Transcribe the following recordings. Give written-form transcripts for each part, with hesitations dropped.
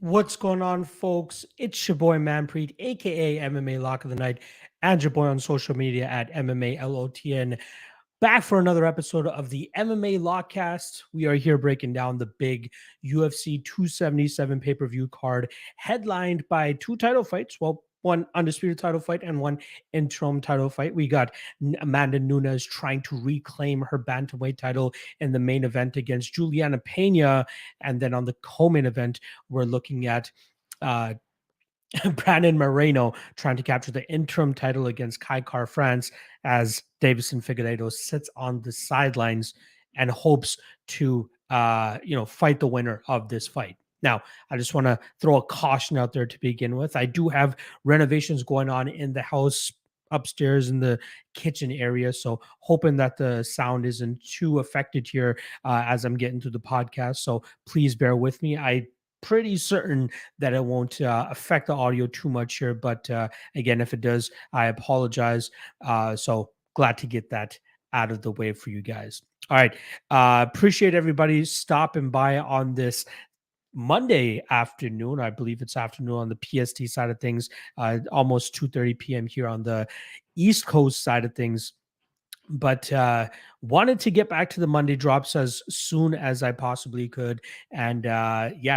What's going on, folks? It's your boy Manpreet, aka MMA Lock of the Night, and your boy on social media at MMALOTN. Back for another episode of the MMA Lock-Cast. We are here breaking down the big UFC 277 pay-per-view card, headlined by two title fights. Well, one undisputed title fight and one interim title fight. We got Amanda Nunes trying to reclaim her bantamweight title in the main event against Juliana Pena, and then on the co-main event, we're looking at uh, Brandon Moreno trying to capture the interim title against Kai Car France as Davison Figueiredo sits on the sidelines and hopes to fight the winner of this fight. Now, I just want to throw a caution out there to begin with. I do have renovations going on in the house upstairs in the kitchen area, so hoping that the sound isn't too affected here as I'm getting through the podcast. So please bear with me. I pretty certain that it won't affect the audio too much here. But again, if it does, I apologize. So glad to get that out of the way for you guys. All right. Appreciate everybody stopping by on this Monday afternoon. I believe it's afternoon on the PST side of things, almost 2:30 p.m. here on the East Coast side of things. But wanted to get back to the Monday drops as soon as I possibly could. And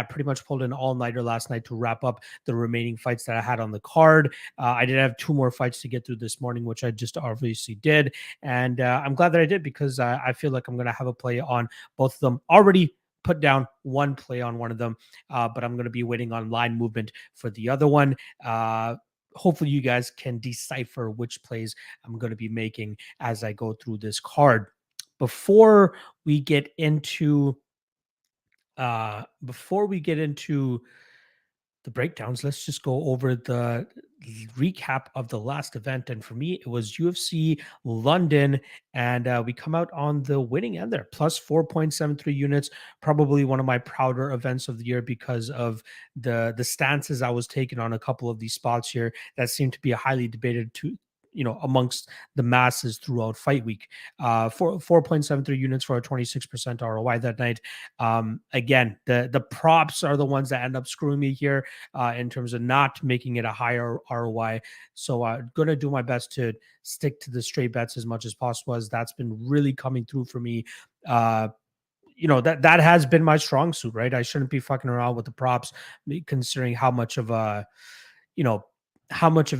pretty much pulled an all-nighter last night to wrap up the remaining fights that I had on the card. I did have two more fights to get through this morning, which I just obviously did. And I'm glad that I did because I feel like I'm going to have a play on both of them. Already put down one play on one of them, but I'm going to be waiting on line movement for the other one. Hopefully you guys can decipher which plays I'm going to be making as I go through this card. Before we get into the breakdowns, let's just go over the recap of the last event. And for me, it was UFC London, and we come out on the winning end there, plus 4.73 units. Probably one of my prouder events of the year because of the stances I was taking on a couple of these spots here that seemed to be a highly debated amongst the masses throughout fight week. 4.73 units for a 26% ROI that night. Again, the props are the ones that end up screwing me here in terms of not making it a higher ROI. So I'm going to do my best to stick to the straight bets as much as possible, as that's been really coming through for me. That has been my strong suit, right? I shouldn't be fucking around with the props, considering how much of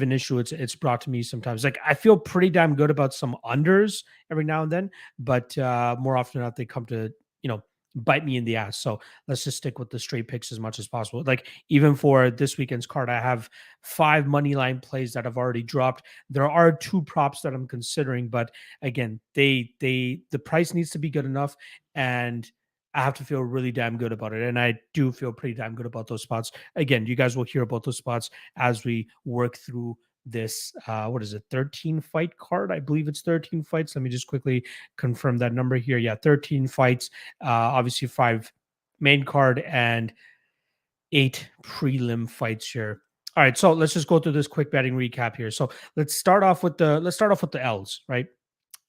an issue it's brought to me sometimes. Like, I feel pretty damn good about some unders every now and then, but more often than not, they come to, bite me in the ass. So let's just stick with the straight picks as much as possible. Like, even for this weekend's card, I have 5 money line plays that have already dropped. There are 2 props that I'm considering, but again, the price needs to be good enough, and I have to feel really damn good about it. And I do feel pretty damn good about those spots. Again, you guys will hear about those spots as we work through this 13 fight card. I believe it's 13 fights. Let me just quickly confirm that number here. Yeah, 13 fights. Obviously 5 main card and 8 prelim fights here. All right, so let's just go through this quick betting recap here. So let's start off with the L's, right?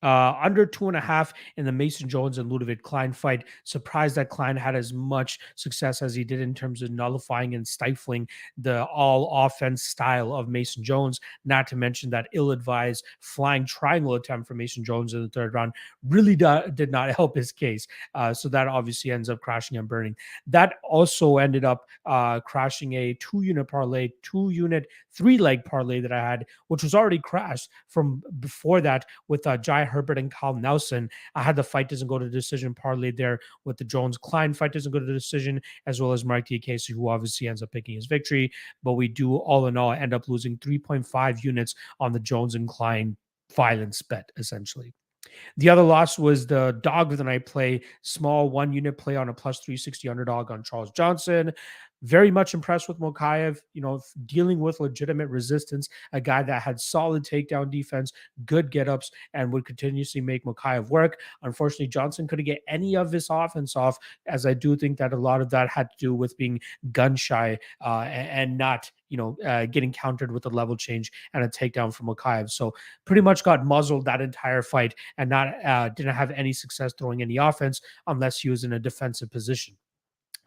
Under 2.5 in the Mason Jones and Ludovic Klein fight. Surprised that Klein had as much success as he did in terms of nullifying and stifling the all offense style of Mason Jones. Not to mention that ill-advised flying triangle attempt from Mason Jones in the 3rd round really did not help his case. So that obviously ends up crashing and burning. That also ended up crashing a 2-unit parlay, 2-unit 3-leg parlay that I had, which was already crashed from before that with Jai Herbert and Kyle Nelson. I had the fight doesn't go to decision parlay there with the Jones Klein fight doesn't go to decision, as well as Mark Diakese, who obviously ends up picking his victory. But we do all in all end up losing 3.5 units on the Jones and Klein violence bet, essentially. The other loss was the dog of the night play, small 1-unit play on a plus 360 underdog on Charles Johnson. Very much impressed with Mokaev, dealing with legitimate resistance, a guy that had solid takedown defense, good get-ups, and would continuously make Mokaev work. Unfortunately, Johnson couldn't get any of his offense off, as I do think that a lot of that had to do with being gun-shy and not getting countered with a level change and a takedown from Mokaev. So pretty much got muzzled that entire fight and didn't have any success throwing any offense unless he was in a defensive position.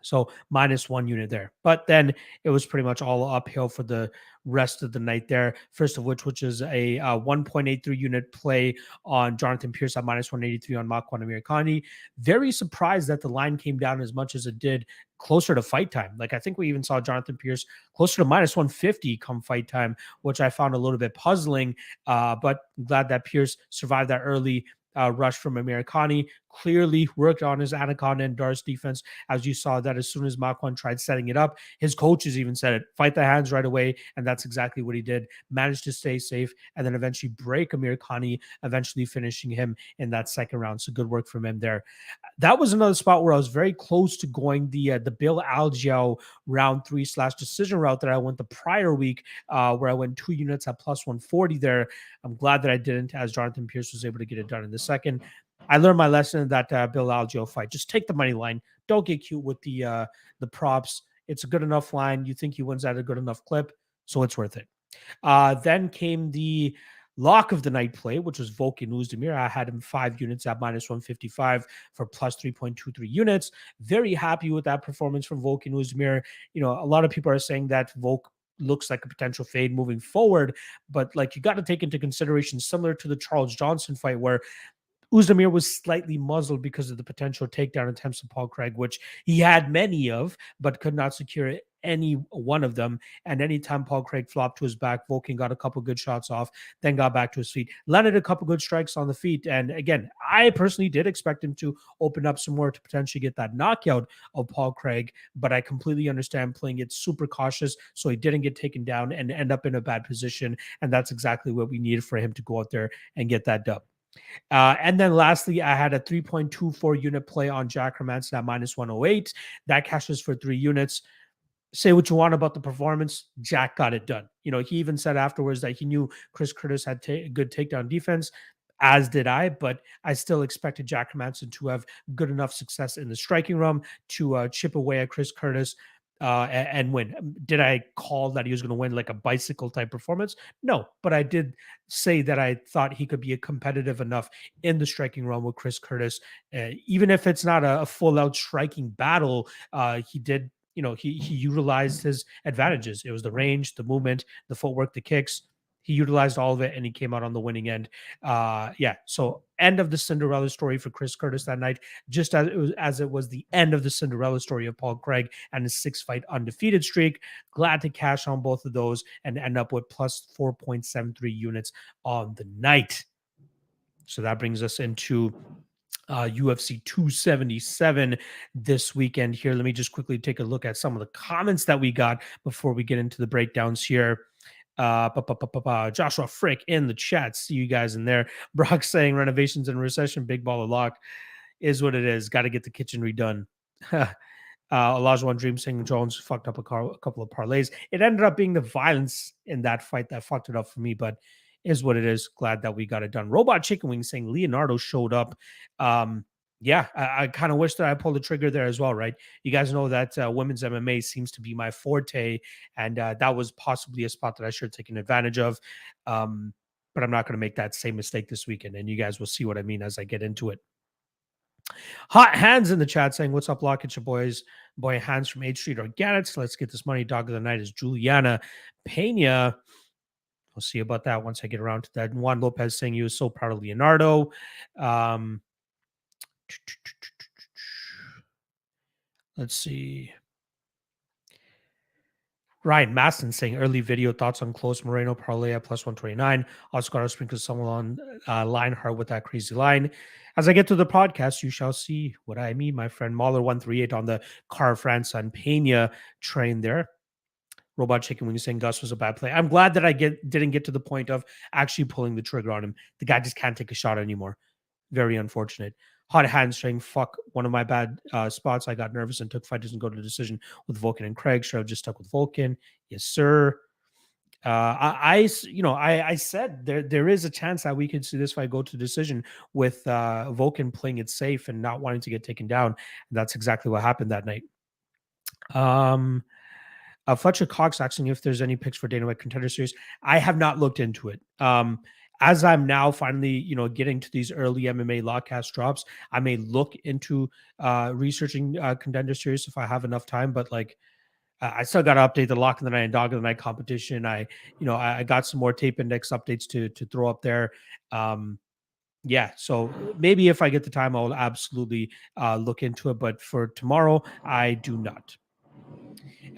So -1 unit there. But then it was pretty much all uphill for the rest of the night there. First of which is a 1.83 unit play on Jonathan Pierce at -183 on Makwan Amirkhani. Very surprised that the line came down as much as it did closer to fight time. Like, I think we even saw Jonathan Pierce closer to -150 come fight time, which I found a little bit puzzling. But I'm glad that Pierce survived that early rush from Amirkhani. Clearly worked on his Anaconda and Darce defense, as you saw that as soon as Makwan tried setting it up, his coaches even said it, fight the hands right away, and that's exactly what he did. Managed to stay safe and then eventually break Amirkhani, eventually finishing him in that second round. So good work from him there. That was another spot where I was very close to going the Bill Algeo round 3 / decision route that I went the prior week, where I went 2 units at +140 there. I'm glad that I didn't, as Jonathan Pierce was able to get it done in the second. I learned my lesson in that Bill Algeo fight. Just take the money line. Don't get cute with the props. It's a good enough line. You think he wins at a good enough clip, so it's worth it. Then came the lock of the night play, which was Volkan Oezdemir. I had him 5 units at -155 for +3.23 units. Very happy with that performance from Volkan Oezdemir. You know, a lot of people are saying that Volk looks like a potential fade moving forward, but like, you got to take into consideration, similar to the Charles Johnson fight, where Oezdemir was slightly muzzled because of the potential takedown attempts of Paul Craig, which he had many of, but could not secure any one of them. And anytime Paul Craig flopped to his back, Volkan got a couple good shots off, then got back to his feet, landed a couple good strikes on the feet. And again, I personally did expect him to open up some more to potentially get that knockout of Paul Craig, but I completely understand playing it super cautious so he didn't get taken down and end up in a bad position. And that's exactly what we needed for him to go out there and get that dub. And then lastly, I had a 3.24 unit play on Jack Hermanson at -108. That cashes for 3 units. Say what you want about the performance, Jack got it done. You know, he even said afterwards that he knew Chris Curtis had good takedown defense, as did I, but I still expected Jack Hermanson to have good enough success in the striking realm to chip away at Chris Curtis and win. Did I call that he was going to win like a bicycle type performance? No, but I did say that I thought he could be competitive enough in the striking realm with Chris Curtis. Even if it's not a full out striking battle, he did, you know, he utilized his advantages. It was the range, the movement, the footwork, the kicks. He utilized all of it and he came out on the winning end. Yeah. So end of the Cinderella story for Chris Curtis that night, just as it was the end of the Cinderella story of Paul Craig and his 6-fight undefeated streak. Glad to cash on both of those and end up with plus 4.73 units on the night. So that brings us into UFC 277 this weekend here. Let me just quickly take a look at some of the comments that we got before we get into the breakdowns here. Joshua Frick in the chat. See you guys in there. Brock saying renovations and recession, big ball of lock is what it is. Got to get the kitchen redone. Olajuwon Dream saying Jones fucked up a couple of parlays. It ended up being the violence in that fight that fucked it up for me, but is what it is. Glad that we got it done. Robot Chicken Wing saying Leonardo showed up. Yeah, I kind of wish that I pulled the trigger there as well, right? You guys know that women's MMA seems to be my forte, and that was possibly a spot that I should have taken advantage of. But I'm not going to make that same mistake this weekend, and you guys will see what I mean as I get into it. Hot Hands in the chat saying, what's up, Lock? It's your boy Hans from 8th Street Organics. Let's get this money. Dog of the night is Juliana Pena. We'll see about that once I get around to that. Juan Lopez saying he was so proud of Leonardo. Let's see. Ryan Maston saying early video thoughts on Klose Moreno parlay at plus 129. Also got to sprinkle someone on Lionheart with that crazy line. As I get to the podcast, you shall see what I mean, my friend. Mahler 138 on the Car France and Pena train there. Robot Chicken Wing saying Gus was a bad play. I'm glad that I didn't get to the point of actually pulling the trigger on him. The guy just can't take a shot anymore. Very unfortunate. Hot Hands saying, fuck, one of my bad spots. I got nervous and took fight doesn't go to decision with Volkan and Craig. Should have just stuck with Volkan. Yes, sir. I said there is a chance that we could see this fight go to decision with Volkan playing it safe and not wanting to get taken down. And that's exactly what happened that night. Fletcher Cox asking if there's any picks for Dana White Contender Series. I have not looked into it. as I'm now finally, getting to these early MMA Lock-Cast drops, I may look into researching Contender Series if I have enough time. But like, I still got to update the Lock of the Night and Dog of the Night competition. I got some more tape index updates to throw up there. Yeah, so maybe if I get the time, I'll absolutely look into it. But for tomorrow, I do not.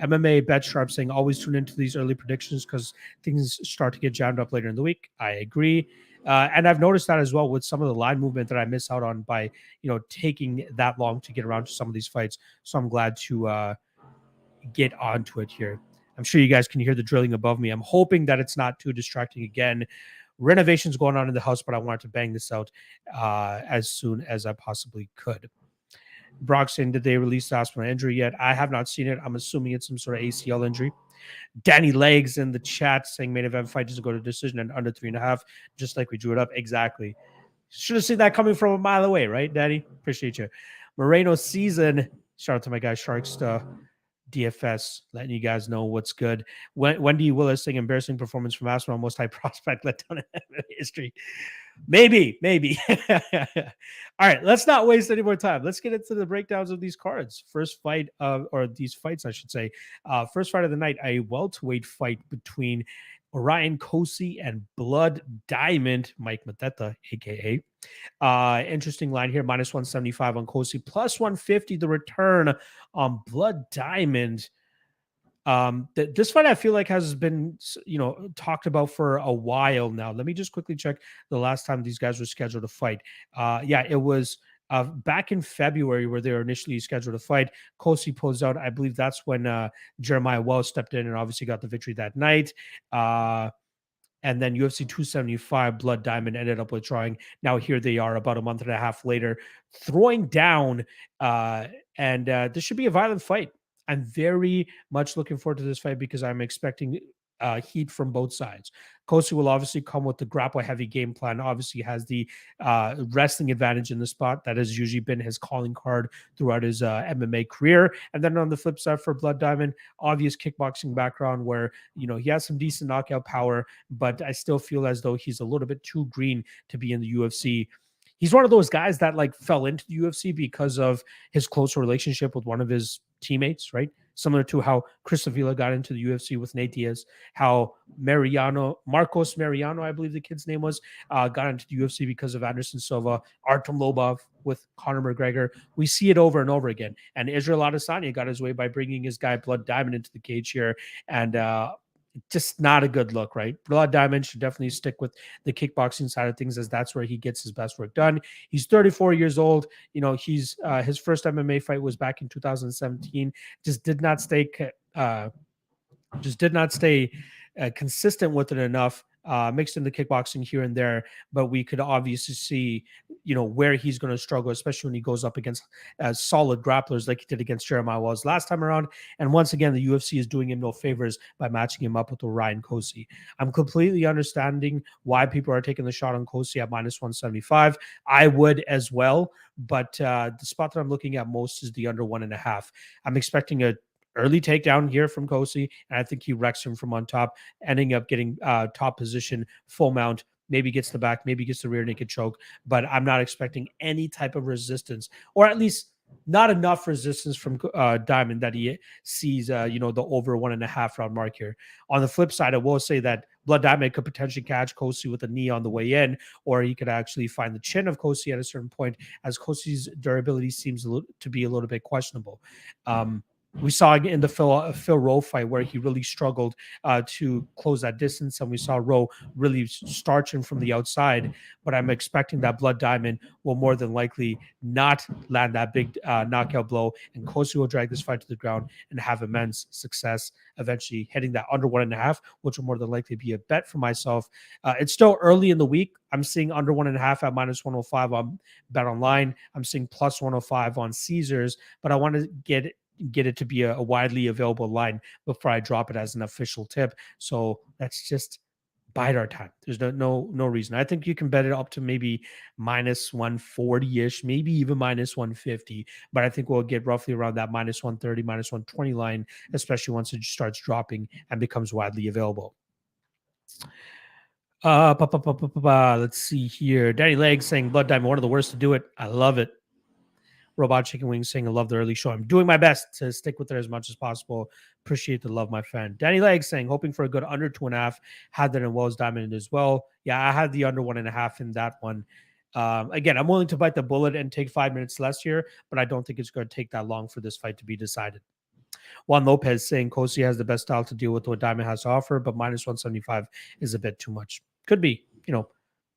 MMA Bet Sharp saying always tune into these early predictions because things start to get jammed up later in the week. I agree. And I've noticed that as well with some of the line movement that I miss out on by, taking that long to get around to some of these fights. So I'm glad to get onto it here. I'm sure you guys can hear the drilling above me. I'm hoping that it's not too distracting again. Renovations going on in the house, but I wanted to bang this out as soon as I possibly could. Brock saying, did they release the Aspinall injury yet? I have not seen it. I'm assuming it's some sort of ACL injury. Danny Legs in the chat saying main event fight doesn't go to decision and under 3.5, just like we drew it up. Exactly. Should have seen that coming from a mile away, right, Daddy? Appreciate you. Moreno season. Shout out to my guy Sharks DFS, letting you guys know what's good. Wendy Willis saying embarrassing performance from Aspinall, most high prospect let down in history. Maybe. All right, let's not waste any more time. Let's get into the breakdowns of these cards. First fight or these fights, I should say. First fight of the night, a welterweight fight between Orion Cosce and Blood Diamond, Mike Mateta, aka. Interesting line here, minus 175 on Cosce, plus 150 the return on Blood Diamond. This fight I feel like has been talked about for a while now. Let me just quickly check the last time these guys were scheduled to fight. It was back in February where they were initially scheduled to fight. Cosce pulls out. I believe that's when Jeremiah Wells stepped in and obviously got the victory that night. And then UFC 275, Blood Diamond ended up withdrawing. Now here they are about a month and a half later, throwing down. And this should be a violent fight. I'm very much looking forward to this fight because I'm expecting heat from both sides. Cosce will obviously come with the grapple-heavy game plan. Obviously has the wrestling advantage in the spot. That has usually been his calling card throughout his MMA career. And then on the flip side for Blood Diamond, obvious kickboxing background where, he has some decent knockout power, but I still feel as though he's a little bit too green to be in the UFC. He's one of those guys that like fell into the UFC because of his close relationship with one of his teammates, right? Similar to how Chris Avila got into the UFC with Nate Diaz, how Marcos Mariano, I believe the kid's name was, got into the UFC because of Anderson Silva, Artem Lobov with Conor McGregor. We see it over and over again. And Israel Adesanya got his way by bringing his guy Blood Diamond into the cage here. And just not a good look, right? Blood Diamond should definitely stick with the kickboxing side of things as that's where he gets his best work done. He's 34 years old. He's his first MMA fight was back in 2017. Just did not stay consistent with it enough. Mixed in the kickboxing here and there, but we could obviously see, where he's going to struggle, especially when he goes up against solid grapplers like he did against Jeremiah Wells last time around. And once again, the UFC is doing him no favors by matching him up with Orion Cosce. I'm completely understanding why people are taking the shot on Cosce at minus 175. I would as well, but the spot that I'm looking at most is the under 1.5. I'm expecting a early takedown here from Cosce, and I think he wrecks him from on top, ending up getting top position, full mount, maybe gets the back, maybe gets the rear naked choke, but I'm not expecting any type of resistance, or at least not enough resistance from Diamond that he sees, the over 1.5 round mark here. On the flip side, I will say that Blood Diamond could potentially catch Cosce with a knee on the way in, or he could actually find the chin of Cosce at a certain point, as Cosce's durability seems to be a little bit questionable. We saw in the Phil Rowe fight where he really struggled to close that distance, and we saw Rowe really starch him from the outside. But I'm expecting that Blood Diamond will more than likely not land that big knockout blow, and Cosce will drag this fight to the ground and have immense success, eventually hitting that under 1.5, which will more than likely be a bet for myself. It's still early in the week. I'm seeing under 1.5 at minus 105 on Bet Online. I'm seeing plus 105 on Caesars, but I want to get it to be a widely available line before I drop it as an official tip. So let's just bide our time. There's no reason. I think you can bet it up to maybe minus 140-ish, maybe even minus 150. But I think we'll get roughly around that minus 130, minus 120 line, especially once it starts dropping and becomes widely available. Let's see here. Danny Legs saying Blood Diamond, one of the worst to do it. I love it. Robot Chicken Wings saying I love the early show. I'm doing my best to stick with it as much as possible. Appreciate the love, my friend. Danny Legs saying hoping for a good under 2.5. Had that in Wells Diamond as well. Yeah, I had the under 1.5 in that one. Again, I'm willing to bite the bullet and take 5 minutes less here, but I don't think it's going to take that long for this fight to be decided. Juan Lopez saying Cosce has the best style to deal with what Diamond has to offer, but minus 175 is a bit too much. Could be,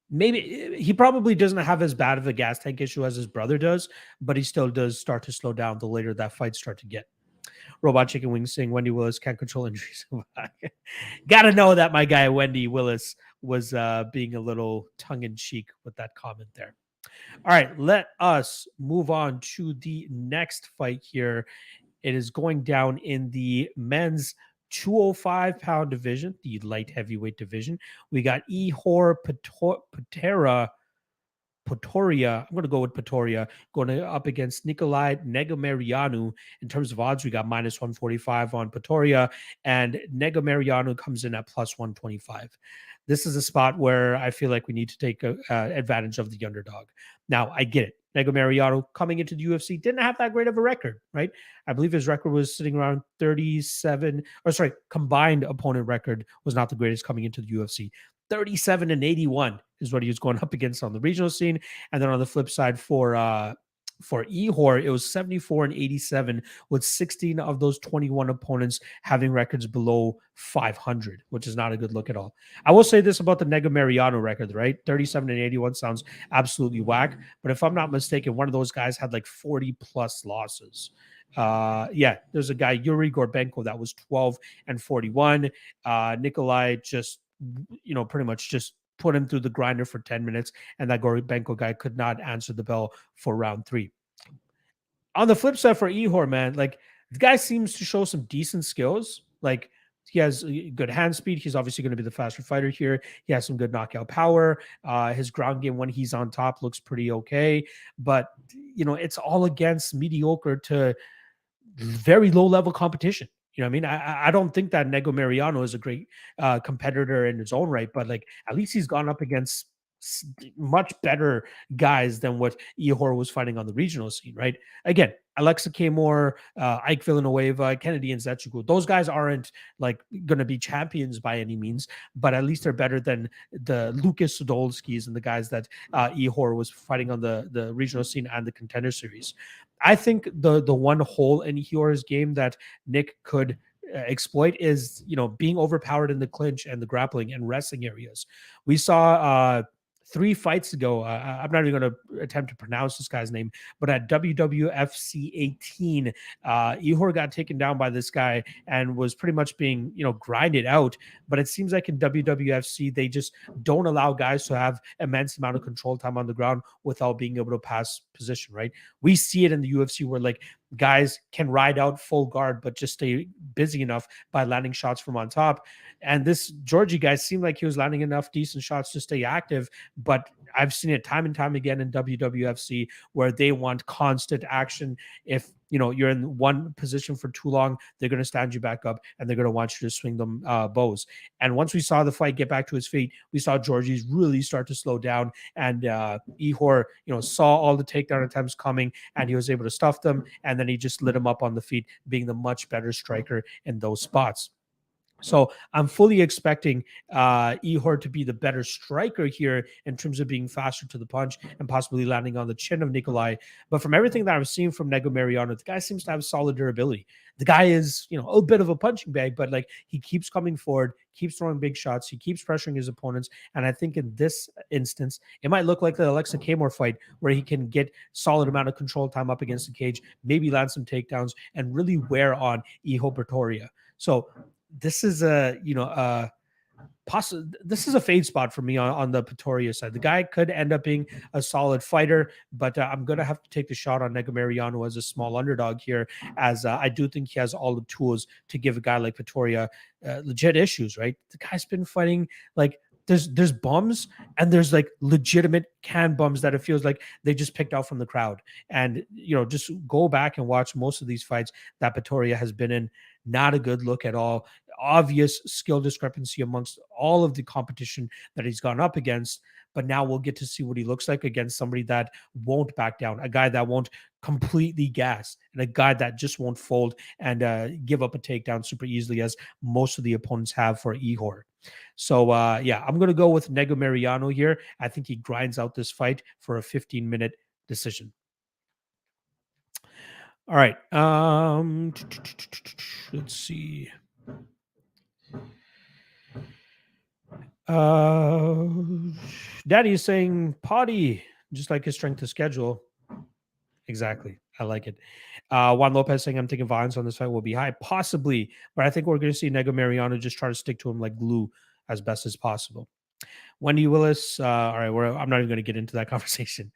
maybe he probably doesn't have as bad of a gas tank issue as his brother does, but he still does start to slow down the later that fights start to get. Robot Chicken Wings saying Wendy Willis can't control injuries. Gotta know that my guy Wendy Willis was being a little tongue-in-cheek with that comment there. All right, let us move on to the next fight here. It is going down in the men's 205-pound division, the light heavyweight division. We got Ihor Potieria. I'm going to go with Potieria going up against Negumereanu. In terms of odds, we got minus 145 on Potieria, and Negumereanu comes in at plus 125. This is a spot where I feel like we need to take advantage of the underdog. Now, I get it. Negumereanu coming into the UFC didn't have that great of a record, right? I believe his record was sitting around 37, or sorry, combined opponent record was not the greatest coming into the UFC. 37-81 is what he was going up against on the regional scene. And then on the flip side for Ihor, it was 74-87 with 16 of those 21 opponents having records below 500, which is not a good look at all. I will say this about the Negumereanu record, right? 37-81 sounds absolutely whack. But if I'm not mistaken, one of those guys had like 40 plus losses. There's a guy, Yuri Gorbenko, that was 12-41. Nikolai just pretty much just put him through the grinder for 10 minutes, and that Gorbenko guy could not answer the bell for round 3. On the flip side for Ihor, man, like the guy seems to show some decent skills. Like he has good hand speed. He's obviously going to be the faster fighter here. He has some good knockout power. His ground game when he's on top looks pretty okay, but it's all against mediocre to very low level competition. You know what I mean? I don't think that Negumereanu is a great competitor in his own right, but like at least he's gone up against much better guys than what Ihor was fighting on the regional scene, right? Again, Alexa Kamor, Ike Villanueva, Kennedy and Zetsuku, those guys aren't like going to be champions by any means, but at least they're better than the Lucas Podolskis and the guys that Ihor was fighting on the regional scene and the contender series. I think the one hole in Ihor's game that Nick could exploit is, being overpowered in the clinch and the grappling and wrestling areas. We saw 3 fights ago, I'm not even going to attempt to pronounce this guy's name, but at WWFC 18, Ihor got taken down by this guy and was pretty much being, grinded out. But it seems like in WWFC, they just don't allow guys to have immense amount of control time on the ground without being able to pass position, right? We see it in the UFC where like guys can ride out full guard, but just stay busy enough by landing shots from on top. And this Georgie guy seemed like he was landing enough decent shots to stay active, but I've seen it time and time again in WWFC where they want constant action. If you're in one position for too long, they're going to stand you back up and they're going to want you to swing them bows. And once we saw the fight get back to his feet, we saw Georgie's really start to slow down, and Ihor, saw all the takedown attempts coming, and he was able to stuff them, and then he just lit him up on the feet, being the much better striker in those spots. So I'm fully expecting Ihor to be the better striker here in terms of being faster to the punch and possibly landing on the chin of Nikolai. But from everything that I've seen from Negumereanu, the guy seems to have solid durability. The guy is, a bit of a punching bag, but like he keeps coming forward, keeps throwing big shots, he keeps pressuring his opponents. And I think in this instance, it might look like the Alexa Kamor fight where he can get solid amount of control time up against the cage, maybe land some takedowns and really wear on Ihor Potieria. So this is this is a fade spot for me on the Potieria side. The guy could end up being a solid fighter, but I'm going to have to take the shot on Negumereanu as a small underdog here, as I do think he has all the tools to give a guy like Potieria legit issues, right? The guy's been fighting like there's bums and there's like legitimate can bums that it feels like they just picked out from the crowd. And, just go back and watch most of these fights that Potieria has been in. Not a good look at all. Obvious skill discrepancy amongst all of the competition that he's gone up against. But now we'll get to see what he looks like against somebody that won't back down, a guy that won't completely gas, and a guy that just won't fold and give up a takedown super easily, as most of the opponents have for Ihor. So, I'm going to go with Negumereanu here. I think he grinds out this fight for a 15-minute decision. All right. Let's see. Daddy is saying Potty, just like his strength of schedule. Exactly. I like it. Juan Lopez saying I'm thinking violence on this fight will be high. Possibly, but I think we're going to see Negumereanu just try to stick to him like glue as best as possible. Wendy Willis. All right, I'm not even going to get into that conversation.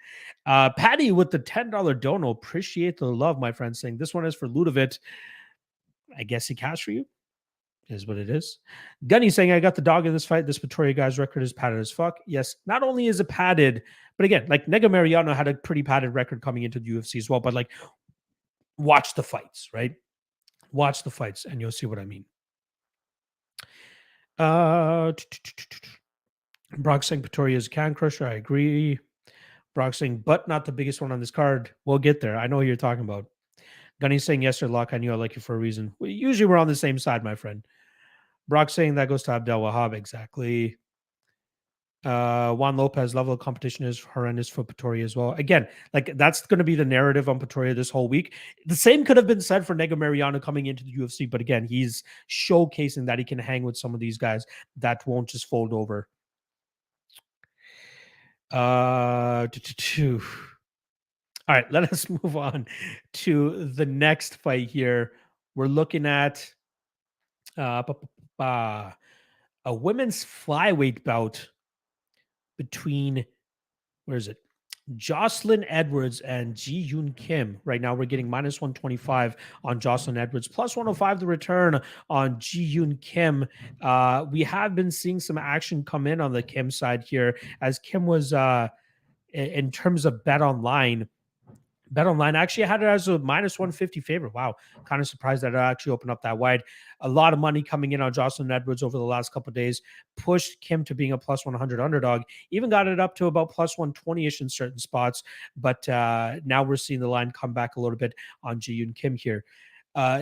Patty with the $10 dono. Appreciate the love, my friend, saying this one is for Ludovic. I guess he cashed for you. Is what it is. Gunny saying, I got the dog in this fight. This Potieria guy's record is padded as fuck. Yes, not only is it padded, but again, like Negumereanu had a pretty padded record coming into the UFC as well. But like, watch the fights, right? Watch the fights, and you'll see what I mean. Brock saying Potieria is can crusher. I agree. Brock saying, but not the biggest one on this card. We'll get there. I know what you're talking about. Gunny saying, yes, sir, Lock. I knew I like you for a reason. Usually we're on the same side, my friend. Brock saying that goes to Abdelwahab. Exactly. Juan Lopez, level of competition is horrendous for Potieria as well. Again, like that's going to be the narrative on Potieria this whole week. The same could have been said for Negumereanu coming into the UFC, but again, he's showcasing that he can hang with some of these guys that won't just fold over. All right, let us move on to the next fight here. We're looking at a women's flyweight bout between, where is it? Jocelyn Edwards and Ji Yoon Kim. Right now, we're getting minus 125 on Jocelyn Edwards, plus 105 the return on Ji Yoon Kim. We have been seeing some action come in on the Kim side here, as Kim was, in terms of Bet Online actually had it as a minus 150 favorite. Wow. Kind of surprised that it actually opened up that wide. A lot of money coming in on Jocelyn Edwards over the last couple of days, pushed Kim to being a plus 100 underdog, even got it up to about plus 120-ish in certain spots. But now we're seeing the line come back a little bit on Ji Yoon Kim here.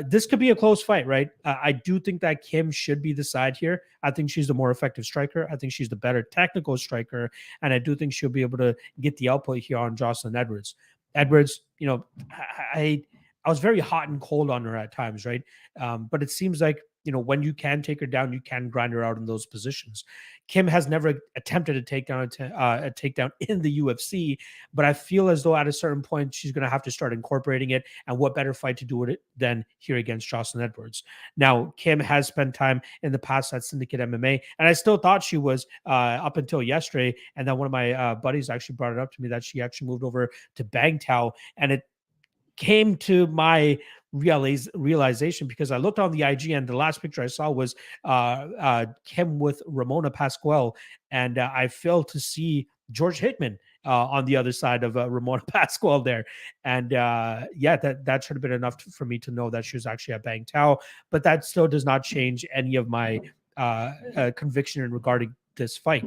This could be a close fight, right? I do think that Kim should be the side here. I think she's the more effective striker. I think she's the better technical striker. And I do think she'll be able to get the output here on Jocelyn Edwards. Edwards, I was very hot and cold on her at times, right? But it seems like, when you can take her down, you can grind her out in those positions. Kim has never attempted a takedown in the UFC, but I feel as though at a certain point she's going to have to start incorporating it. And what better fight to do with it than here against Jocelyn Edwards? Now, Kim has spent time in the past at Syndicate MMA, and I still thought she was up until yesterday. And then one of my buddies actually brought it up to me that she actually moved over to Bangtao, and it came to my realization because I looked on the IG and the last picture I saw was Kim with Ramona Pascual, and I failed to see George Hickman on the other side of Ramona Pascual there. And that should have been enough for me to know that she was actually at Bang Tao, but that still does not change any of my conviction regarding this fight.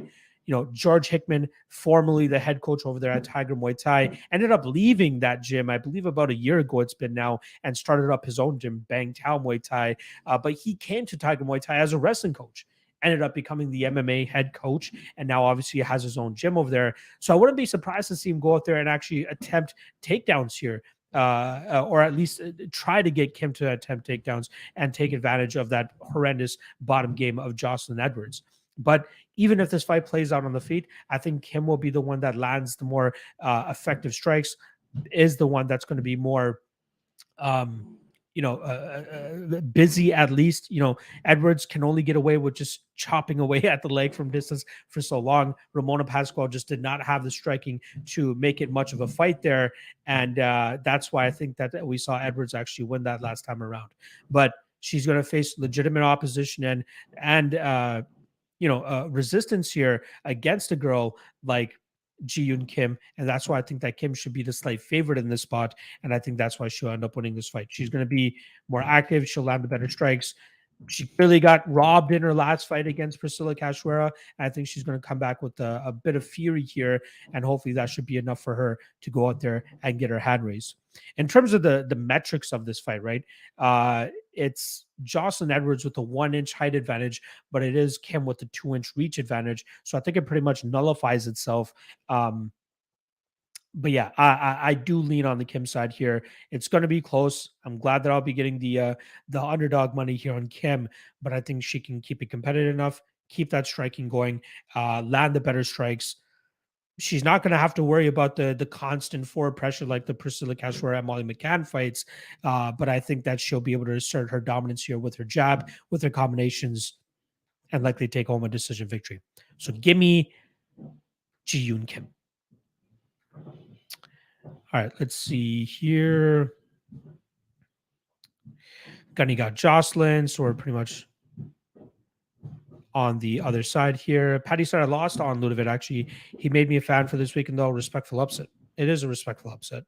George Hickman, formerly the head coach over there at Tiger Muay Thai, ended up leaving that gym, I believe about a year ago it's been now, and started up his own gym, Bang Tao Muay Thai. But he came to Tiger Muay Thai as a wrestling coach, ended up becoming the MMA head coach, and now obviously has his own gym over there. So I wouldn't be surprised to see him go out there and actually attempt takedowns here. Or at least try to get Kim to attempt takedowns and take advantage of that horrendous bottom game of Jocelyn Edwards. But even if this fight plays out on the feet, I think Kim will be the one that lands the more effective strikes, is the one that's going to be more, busy at least. Edwards can only get away with just chopping away at the leg from distance for so long. Ramona Pascual just did not have the striking to make it much of a fight there. And that's why I think that we saw Edwards actually win that last time around. But she's going to face legitimate opposition and resistance here against a girl like Ji-Yoon Kim, and that's why I think that Kim should be the slight favorite in this spot, and I think that's why she'll end up winning this fight. She's going to be more active. She'll land the better strikes. She clearly got robbed in her last fight against Priscilla Cachoeira. I think she's going to come back with a bit of fury here, and hopefully that should be enough for her to go out there and get her hand raised. In terms of the metrics of this fight, right? It's Jocelyn Edwards with a 1-inch height advantage, but it is Kim with the 2-inch reach advantage. So I think it pretty much nullifies itself. But yeah, I do lean on the Kim side here. It's going to be close. I'm glad that I'll be getting the underdog money here on Kim, but I think she can keep it competitive enough, keep that striking going, land the better strikes. She's not going to have to worry about the constant forward pressure like the Priscilla Cachoeira and Molly McCann fights, but I think that she'll be able to assert her dominance here with her jab, with her combinations, and likely take home a decision victory. So give me Ji-Yoon Kim. All right, let's see here. Gunny got Jocelyn, so we're pretty much on the other side here. Patty said I lost on Ludovic. Actually, he made me a fan for this weekend, though. Respectful upset. It is a respectful upset.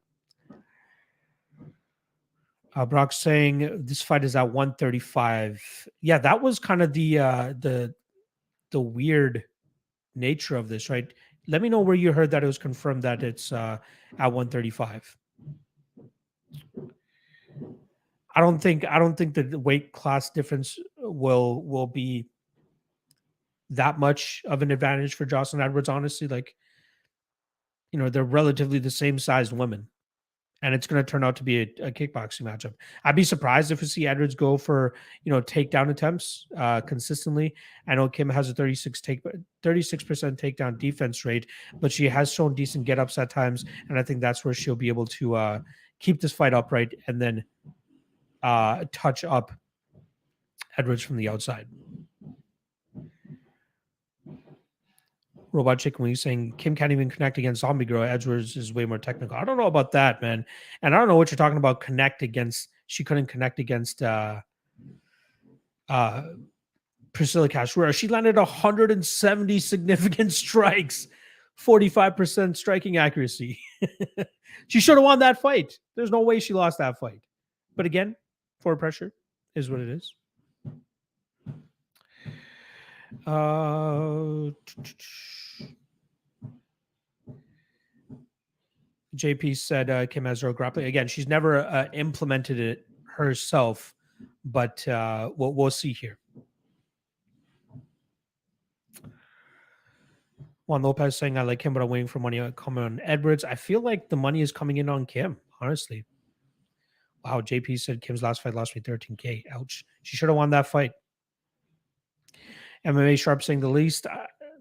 Brock saying this fight is at 135. Yeah, that was kind of the weird nature of this, right? Let me know where you heard that it was confirmed that it's at 135. I don't think the weight class difference will be that much of an advantage for Jocelyn Edwards, honestly. Like, they're relatively the same sized women, and it's going to turn out to be a kickboxing matchup. I'd be surprised if we see Edwards go for, takedown attempts consistently. I know Kim has a 36% takedown defense rate, but she has shown decent get-ups at times, and I think that's where she'll be able to keep this fight upright and then touch up Edwards from the outside. Robot Chicken Wing saying Kim can't even connect against Zombie Girl. Edwards is way more technical. I don't know about that, man. And I don't know what you're talking about. She couldn't connect against Priscilla Cachoeira. She landed 170 significant strikes, 45% striking accuracy. She should have won that fight. There's no way she lost that fight. But again, forward pressure is what it is. JP said Kim has zero grappling. Again, she's never implemented it herself, but we'll see here. Juan Lopez saying I like Kim, but I'm waiting for money coming on Edwards. I feel like the money is coming in on Kim, honestly. Wow, JP said Kim's last fight lost me 13K. Ouch. She should have won that fight. MMA Sharp saying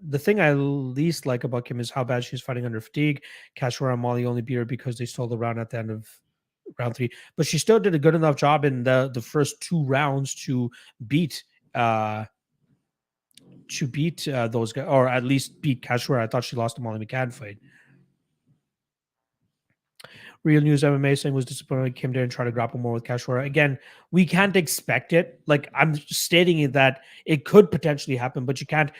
the thing I least like about Kim is how bad she's fighting under fatigue. Cachoeira and Molly only beat her because they stole the round at the end of round 3, but she still did a good enough job in the first 2 rounds to beat those guys, or at least beat Cachoeira. I thought she lost the Molly McCann fight. Real News MMA saying was disappointed Kim didn't try to grapple more with Cachoeira. Again, we can't expect it. Like, I'm stating that it could potentially happen, but you can't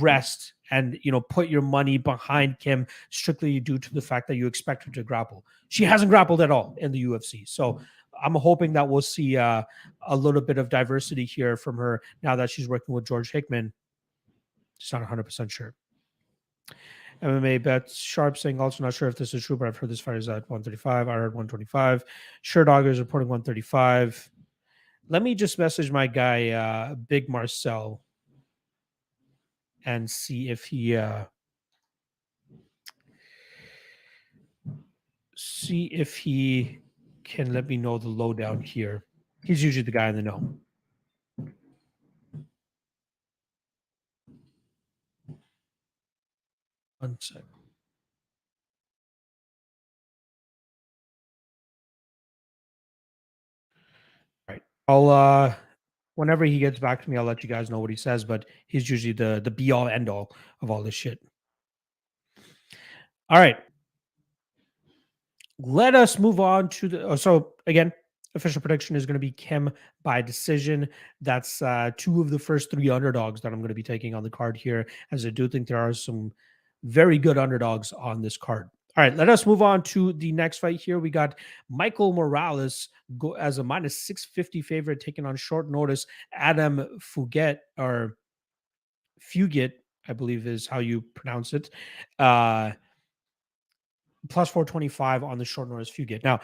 rest and put your money behind Kim strictly due to the fact that you expect her to grapple. She hasn't grappled at all in the UFC. So I'm hoping that we'll see a little bit of diversity here from her now that she's working with George Hickman. Just not 100% sure. MMA Bets Sharp saying also not sure if this is true, but I've heard this fight is at 135. I heard 125. Sure Dog is reporting 135. Let me just message my guy, Big Marcel, and see if he can let me know the lowdown here. He's usually the guy in the know. One sec. All right. I'll whenever he gets back to me, I'll let you guys know what he says, but he's usually the be all end all of all this shit. All right. Let us move on to so again, official prediction is going to be Kim by decision. That's 2 of the first 3 underdogs that I'm going to be taking on the card here, as I do think there are some very good underdogs on this card. All right, let us move on to the next fight here. We got Michael Morales go as a minus 650 favorite, taking on short notice Adam Fugitt, I believe is how you pronounce it. Plus 425 on the short notice Fugitt. Now,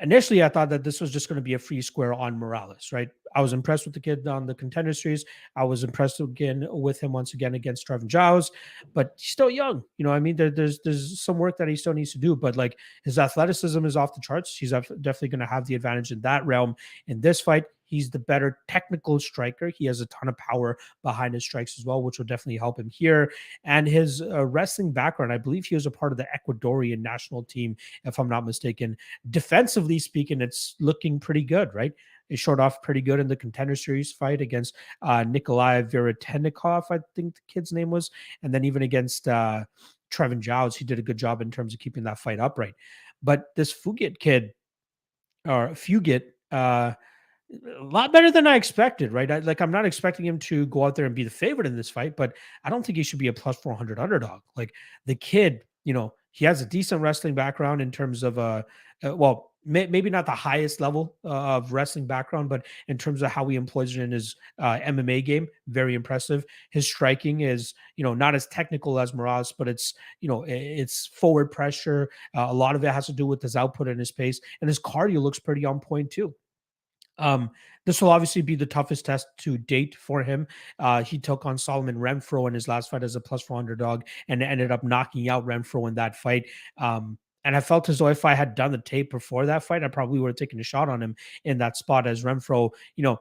initially I thought that this was just going to be a free square on Morales, right? I was impressed with the kid on the Contender Series. I was impressed again with him once again against Trevin Giles, but he's still young. You know, I mean, there's some work that he still needs to do, but like his athleticism is off the charts. He's definitely going to have the advantage in that realm. In this fight, he's the better technical striker. He has a ton of power behind his strikes as well, which will definitely help him here. And his wrestling background, I believe he was a part of the Ecuadorian national team, if I'm not mistaken. Defensively speaking, it's looking pretty good, right? He showed off pretty good in the Contender Series fight against Nikolai Veretennikov, I think the kid's name was. And then even against Trevin Giles, he did a good job in terms of keeping that fight upright. But this Fugitt kid, or Fugitt, a lot better than I expected, right? I'm not expecting him to go out there and be the favorite in this fight, but I don't think he should be a plus 400 underdog. Like the kid, you know, he has a decent wrestling background in terms of, maybe not the highest level of wrestling background, but in terms of how he employs it in his MMA game, very impressive. His striking is, you know, not as technical as Morales, but it's, you know, it's forward pressure. A lot of it has to do with his output and his pace, and his cardio looks pretty on point too. This will obviously be the toughest test to date for him. He took on Solomon Renfro in his last fight as a plus 400 dog and ended up knocking out Renfro in that fight. And I felt as though if I had done the tape before that fight, I probably would have taken a shot on him in that spot, as Renfro, you know,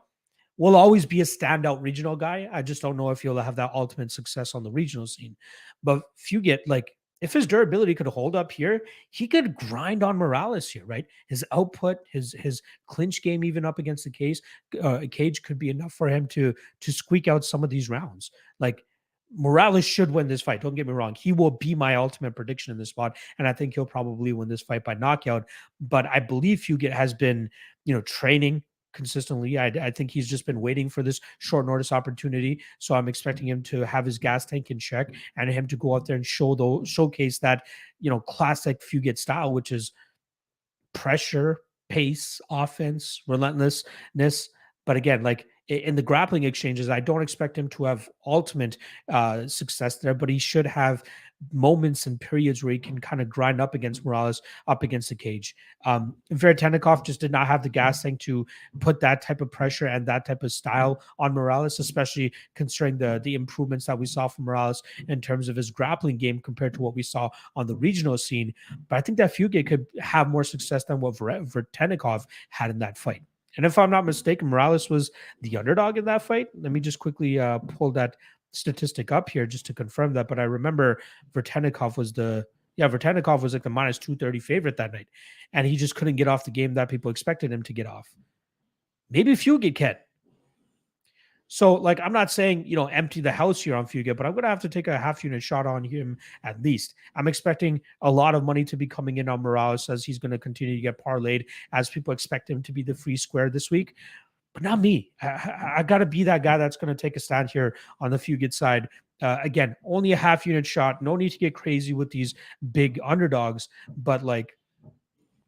will always be a standout regional guy. I just don't know if he'll have that ultimate success on the regional scene. But Fugitt, like, if his durability could hold up here, he could grind on Morales here, right? His output, his clinch game, even up against the cage, could be enough for him to squeak out some of these rounds. Like, Morales should win this fight. Don't get me wrong. He will be my ultimate prediction in this spot, and I think he'll probably win this fight by knockout. But I believe Fugitt has been, you know, training consistently. I think he's just been waiting for this short notice opportunity. So I'm expecting him to have his gas tank in check and him to go out there and showcase that, you know, classic Fugitt style, which is pressure, pace, offense, relentlessness. But again, like in the grappling exchanges, I don't expect him to have ultimate success there, but he should have moments and periods where he can kind of grind up against Morales, up against the cage. Veretennikov just did not have the gas tank to put that type of pressure and that type of style on Morales, especially considering the improvements that we saw from Morales in terms of his grappling game compared to what we saw on the regional scene. But I think that Fugitt could have more success than what Veretennikov had in that fight. And if I'm not mistaken, Morales was the underdog in that fight. Let me just quickly pull that statistic up here just to confirm that. But I remember Veretennikov was like the minus 230 favorite that night. And he just couldn't get off the game that people expected him to get off. Maybe Fugitt can. So, like, I'm not saying, you know, empty the house here on Fugitt, but I'm going to have to take a half unit shot on him at least. I'm expecting a lot of money to be coming in on Morales as he's going to continue to get parlayed as people expect him to be the free square this week. But not me. I got to be that guy that's going to take a stand here on the Fugitt side. Again, only a half unit shot. No need to get crazy with these big underdogs, but like,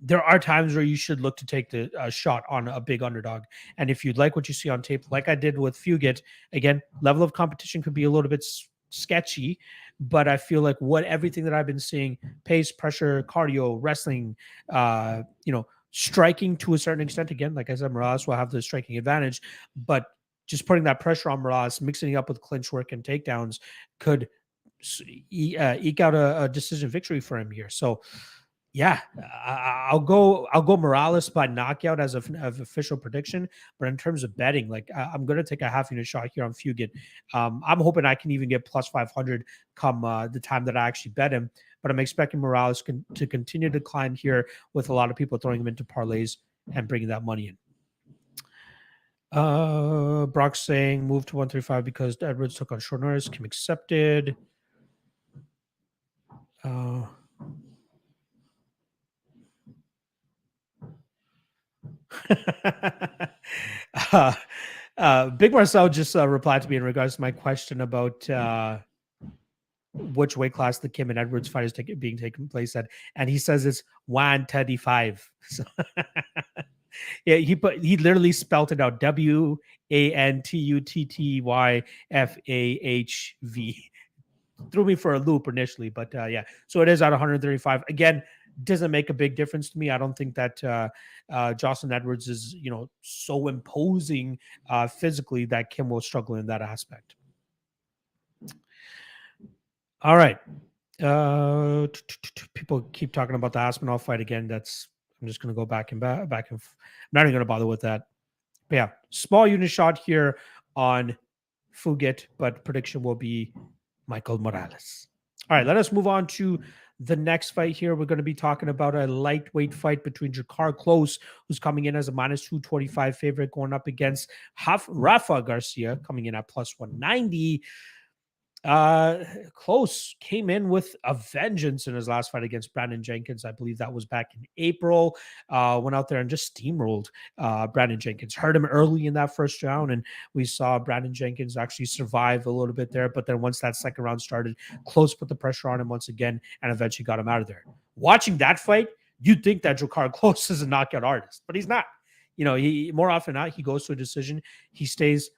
there are times where you should look to take the shot on a big underdog. And if you'd like what you see on tape, like I did with Fugitt, again, level of competition could be a little bit sketchy, but I feel like everything that I've been seeing, pace, pressure, cardio, wrestling, you know, striking to a certain extent. Again, like I said, Morales will have the striking advantage, but just putting that pressure on Morales, mixing it up with clinch work and takedowns could eke out a decision victory for him here. So, yeah, I'll go Morales by knockout as an official prediction. But in terms of betting, like I'm going to take a half unit shot here on Fugitt. I'm hoping I can even get plus 500 come the time that I actually bet him. But I'm expecting Morales to continue to climb here with a lot of people throwing him into parlays and bringing that money in. Brock saying move to 135 because Edwards took on short notice. Kim accepted. Big Marcel just replied to me in regards to my question about which weight class the Kim and Edwards fight is being taken place at, and he says it's 135. So yeah, he literally spelled it out: WANTUTTYFAHV. Threw me for a loop initially, but yeah, so it is at 135. Again, doesn't make a big difference to me. I don't think that Jocelyn Edwards is, so imposing physically that Kim will struggle in that aspect. All right. People keep talking about the Aspinall fight again. I'm just going to go back and I'm not even going to bother with that. But yeah, small unit shot here on Fugitt, but prediction will be Michael Morales. All right, let us move on to the next fight here. We're going to be talking about a lightweight fight between Jakar Klose, who's coming in as a minus 225 favorite, going up against Rafa Garcia, coming in at plus 190. Klose came in with a vengeance in his last fight against Brandon Jenkins. I believe that was back in April. Went out there and just steamrolled Brandon Jenkins. Hurt him early in that first round, and we saw Brandon Jenkins actually survive a little bit there. But then once that second round started, Klose put the pressure on him once again and eventually got him out of there. Watching that fight, you'd think that Jakar Klose is a knockout artist, but he's not. He more often than not, he goes to a decision. He stays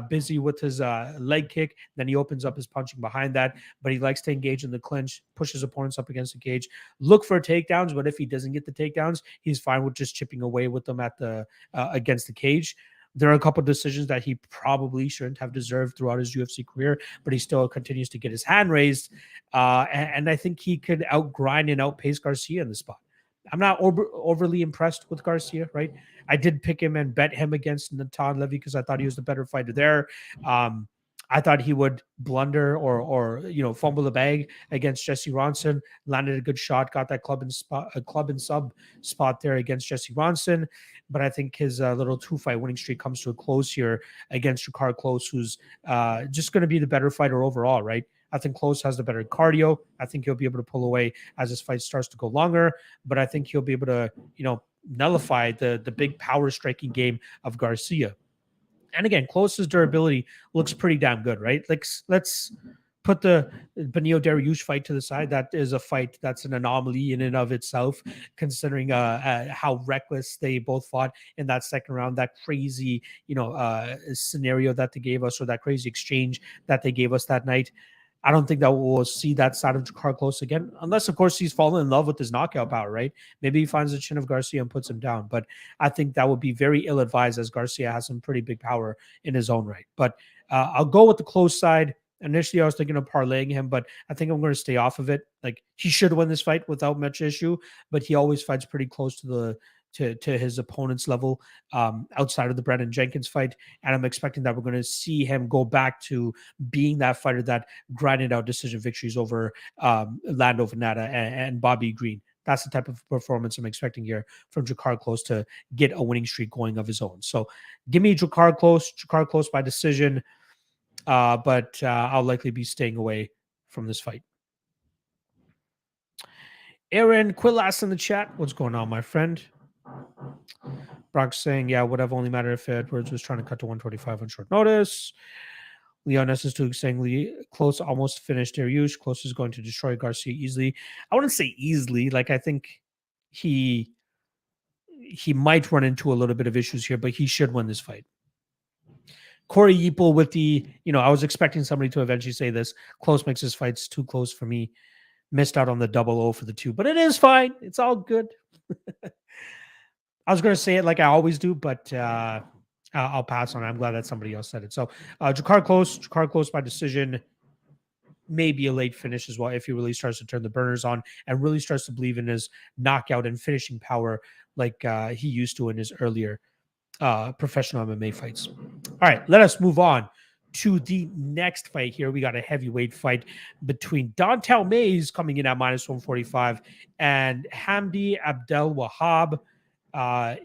busy with his leg kick. Then he opens up his punching behind that, but he likes to engage in the clinch, push his opponents up against the cage, look for takedowns. But if he doesn't get the takedowns, he's fine with just chipping away with them at the against the cage. There are a couple of decisions that he probably shouldn't have deserved throughout his UFC career, but he still continues to get his hand raised. And I think he could outgrind and outpace Garcia in the spot. I'm not overly impressed with Garcia, right? I did pick him and bet him against Natan Levy because I thought he was the better fighter there. I thought he would blunder or fumble the bag against Jesse Ronson. Landed a good shot, got that club and sub spot there against Jesse Ronson. But I think his little 2-fight winning streak comes to a close here against Jakar Klose, who's just going to be the better fighter overall, right? I think Klose has the better cardio. I think he'll be able to pull away as this fight starts to go longer, but I think he'll be able to, nullify the big power striking game of Garcia. And again, Klose's durability looks pretty damn good, right? Like, let's put the Benio Dariush fight to the side. That is a fight that's an anomaly in and of itself, considering how reckless they both fought in that second round, that crazy, scenario that they gave us, or that crazy exchange that they gave us that night. I don't think that we'll see that side of Jakar Klose again, unless, of course, he's fallen in love with his knockout power, right? Maybe he finds the chin of Garcia and puts him down. But I think that would be very ill-advised, as Garcia has some pretty big power in his own right. But I'll go with the Klose side. Initially, I was thinking of parlaying him, but I think I'm going to stay off of it. Like, he should win this fight without much issue, but he always fights pretty close to his opponent's level outside of the Brandon Jenkins fight. And I'm expecting that we're going to see him go back to being that fighter that grinded out decision victories over Lando Venata and Bobby Green. That's the type of performance I'm expecting here from Jakar Klose to get a winning streak going of his own. So give me Jakar Klose by decision, but I'll likely be staying away from this fight. Aaron Quillas in the chat. What's going on, my friend? Brock's saying, yeah, would have only mattered if Edwards was trying to cut to 125 on short notice. Leon S2 saying Klose almost finished Dariush. Klose is going to destroy Garcia easily. I wouldn't say easily. Like, I think he might run into a little bit of issues here, but he should win this fight. Corey Yeeple with the, I was expecting somebody to eventually say this. Klose makes his fights too close for me. Missed out on the 0-0 for the 2, but it is fine. It's all good. I was going to say it like I always do, but I'll pass on it. I'm glad that somebody else said it. So Jakar Klose by decision, maybe a late finish as well if he really starts to turn the burners on and really starts to believe in his knockout and finishing power like he used to in his earlier professional MMA fights. All right, let us move on to the next fight here. We got a heavyweight fight between Dontel Mays coming in at minus 145 and Hamdi Abdelwahab.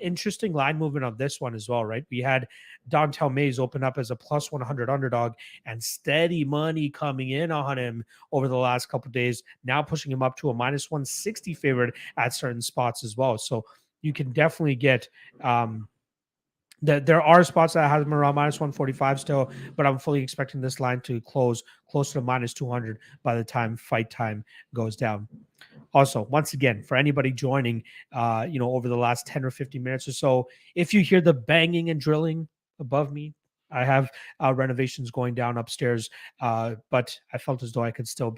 Interesting line movement on this one as well, right? We had Dontel Mays open up as a plus 100 underdog and steady money coming in on him over the last couple of days, now pushing him up to a minus 160 favorite at certain spots as well. So you can definitely get There are spots that have him around minus 145 still, but I'm fully expecting this line to close closer to minus 200 by the time fight time goes down. Also, once again, for anybody joining, over the last 10 or 15 minutes or so, if you hear the banging and drilling above me, I have renovations going down upstairs, but I felt as though I could still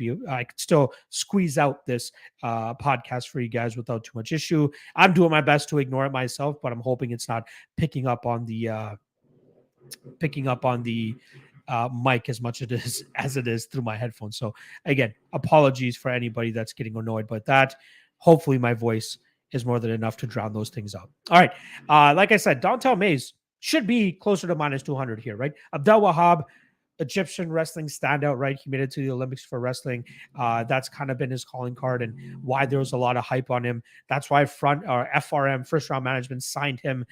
squeeze out this podcast for you guys without too much issue. I'm doing my best to ignore it myself, but I'm hoping it's not picking up on the mic as much as it is through my headphones. So again, apologies for anybody that's getting annoyed by that. Hopefully my voice is more than enough to drown those things out. All right. Like I said, Dontel Mays should be closer to minus 200 here, right? Abdelwahab, Egyptian wrestling standout, right? He made it to the Olympics for wrestling. That's kind of been his calling card and why there was a lot of hype on him. That's why FRM, First Round Management, signed him.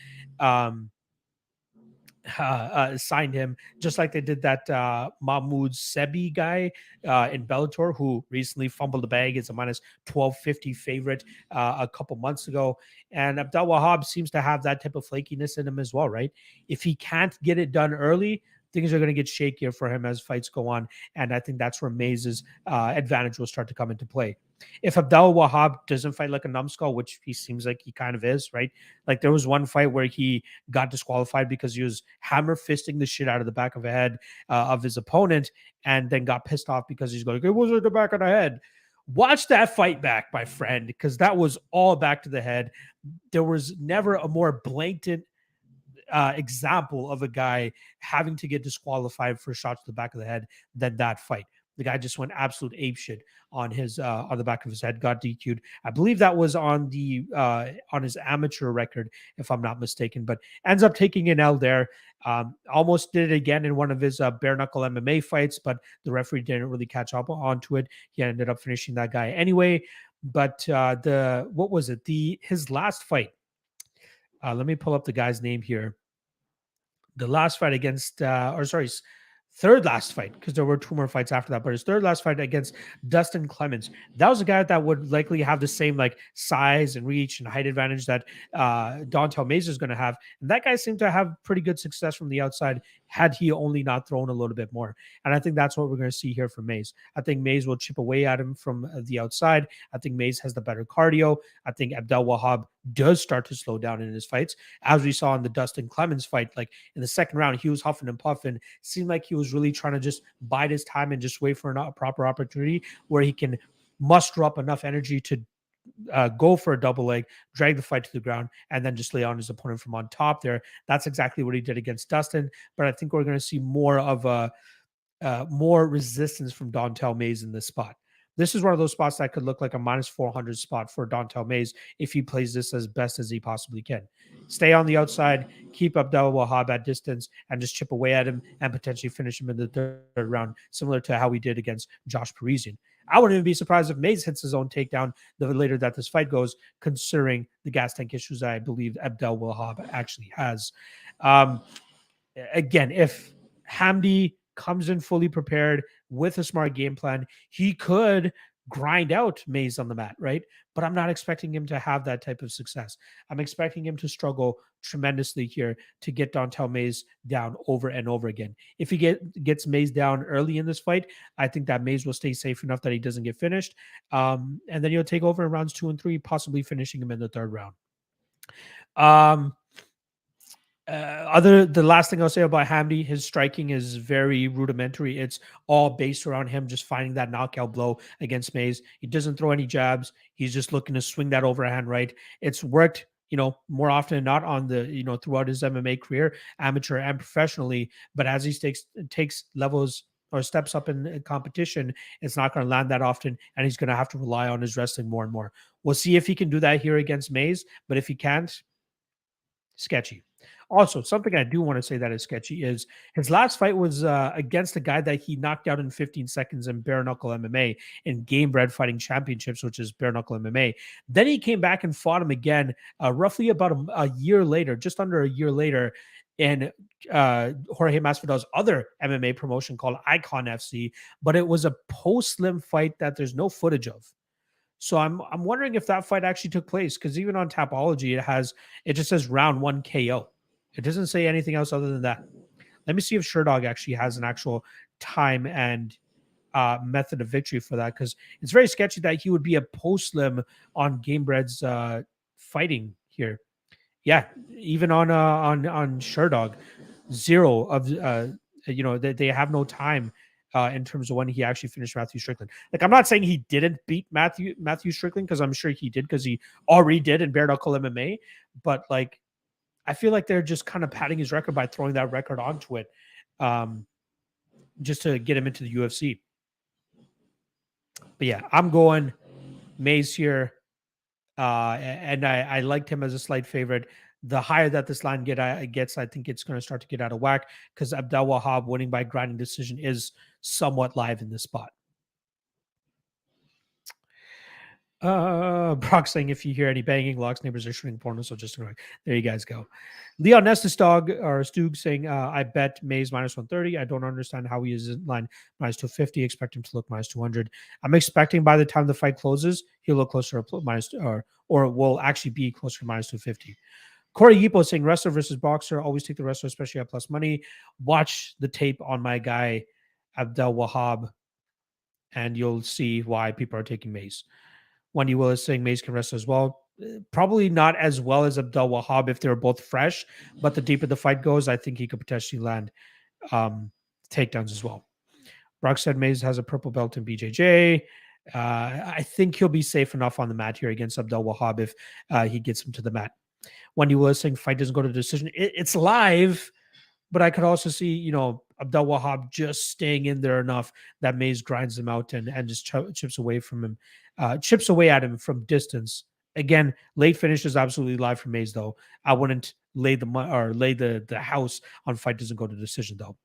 Signed him just like they did that Mahmoud Sebi guy in Bellator, who recently fumbled the bag as a minus 1250 favorite a couple months ago. And Abdel Wahab seems to have that type of flakiness in him as well, right? If he can't get it done early, things are going to get shakier for him as fights go on. And I think that's where Mays' advantage will start to come into play. If Abdel Wahab doesn't fight like a numbskull, which he seems like he kind of is, right? Like there was one fight where he got disqualified because he was hammer fisting the shit out of the back of the head of his opponent and then got pissed off because he's going, it was at the back of the head. Watch that fight back, my friend, because that was all back to the head. There was never a more blatant example of a guy having to get disqualified for shots to the back of the head than that fight. The guy just went absolute apeshit on the back of his head, got DQ'd. I believe that was on his amateur record, if I'm not mistaken, but ends up taking an L there. Almost did it again in one of his bare knuckle MMA fights, but the referee didn't really catch up onto it. He ended up finishing that guy anyway. But his last fight? Let me pull up the guy's name here. The last fight against, third last fight, because there were two more fights after that, but his third last fight against Dustin Clemens, that was a guy that would likely have the same like size and reach and height advantage that Dontel Mays is going to have. And that guy seemed to have pretty good success from the outside had he only not thrown a little bit more. And I think that's what we're going to see here from Mays. I think Mays will chip away at him from the outside. I think Mays has the better cardio. I think Abdel Wahab does start to slow down in his fights, as we saw in the Dustin Clemens fight. Like in the second round, he was huffing and puffing, seemed like he was really trying to just bide his time and just wait for a proper opportunity where he can muster up enough energy to go for a double leg, drag the fight to the ground, and then just lay on his opponent from on top there. That's exactly what he did against Dustin, but I think we're going to see more of more resistance from Dontel Mays in this spot. This is one of those spots that could look like a minus 400 spot for Dontel Mays if he plays this as best as he possibly can. Stay on the outside, keep Abdel Wahab at distance, and just chip away at him and potentially finish him in the third round, similar to how we did against Josh Parisian. I wouldn't even be surprised if Mays hits his own takedown the later that this fight goes, considering the gas tank issues that I believe Abdel Wahab actually has. Again, if Hamdi comes in fully prepared with a smart game plan, he could grind out Mays on the mat, right? But I'm not expecting him to have that type of success. I'm expecting him to struggle tremendously here to get Dontel Mays down over and over again. If he gets Mays down early in this fight, I think that Mays will stay safe enough that he doesn't get finished. And then he'll take over in rounds 2 and 3, possibly finishing him in the third round. The last thing I'll say about Hamdi, his striking is very rudimentary. It's all based around him just finding that knockout blow against Mays. He doesn't throw any jabs. He's just looking to swing that overhand right. It's worked, more often than not on the, throughout his MMA career, amateur and professionally. But as he takes levels or steps up in competition, it's not going to land that often, and he's going to have to rely on his wrestling more and more. We'll see if he can do that here against Mays, but if he can't, sketchy. Also, something I do want to say that is sketchy is his last fight was against a guy that he knocked out in 15 seconds in bare knuckle MMA in Game Bred Fighting Championships, which is bare knuckle MMA. Then he came back and fought him again roughly about a year later, just under a year later, in Jorge Masvidal's other MMA promotion called Icon FC, but it was a post-Slim fight that there's no footage of. So I'm wondering if that fight actually took place, because even on Tapology it just says round 1 KO. It doesn't say anything else other than that. Let me see if Sherdog actually has an actual time and method of victory for that, because it's very sketchy that he would be a post lim on Gamebred's fighting here. Yeah, even on Sherdog, zero of they have no time in terms of when he actually finished Matthew Strickland. Like, I'm not saying he didn't beat Matthew Strickland, because I'm sure he did, because he already did in bare knuckle MMA. But like, I feel like they're just kind of padding his record by throwing that record onto it, just to get him into the UFC. But yeah, I'm going Mays here. And I liked him as a slight favorite. The higher that this line gets, I think it's going to start to get out of whack, because Abdelwahab winning by grinding decision is somewhat live in this spot. Brock saying, if you hear any banging, locks, neighbors are shooting porno, so just ignore it. There you guys go. Leon Nestus Dog or Stug saying, I bet Mays minus 130. I don't understand how he is in line minus 250. Expect him to look minus 200. I'm expecting by the time the fight closes, he'll look closer to minus, or will actually be closer to minus 250. Corey Yipo saying, wrestler versus boxer. Always take the wrestler, especially at plus money. Watch the tape on my guy, Abdelwahab, and you'll see why people are taking Mays. Wendy Willis saying Mays can wrestle as well. Probably not as well as Abdelwahab if they're both fresh, but the deeper the fight goes, I think he could potentially land takedowns as well. Brock said Mays has a purple belt in BJJ. I think he'll be safe enough on the mat here against Abdelwahab if he gets him to the mat. Wendy Willis saying fight doesn't go to decision. It's live, but I could also see, Abdelwahab just staying in there enough that Mays grinds him out and just chips away from him, chips away at him from distance. Again, late finish is absolutely live for Mays, though. I wouldn't lay the house on fight doesn't go to decision, though.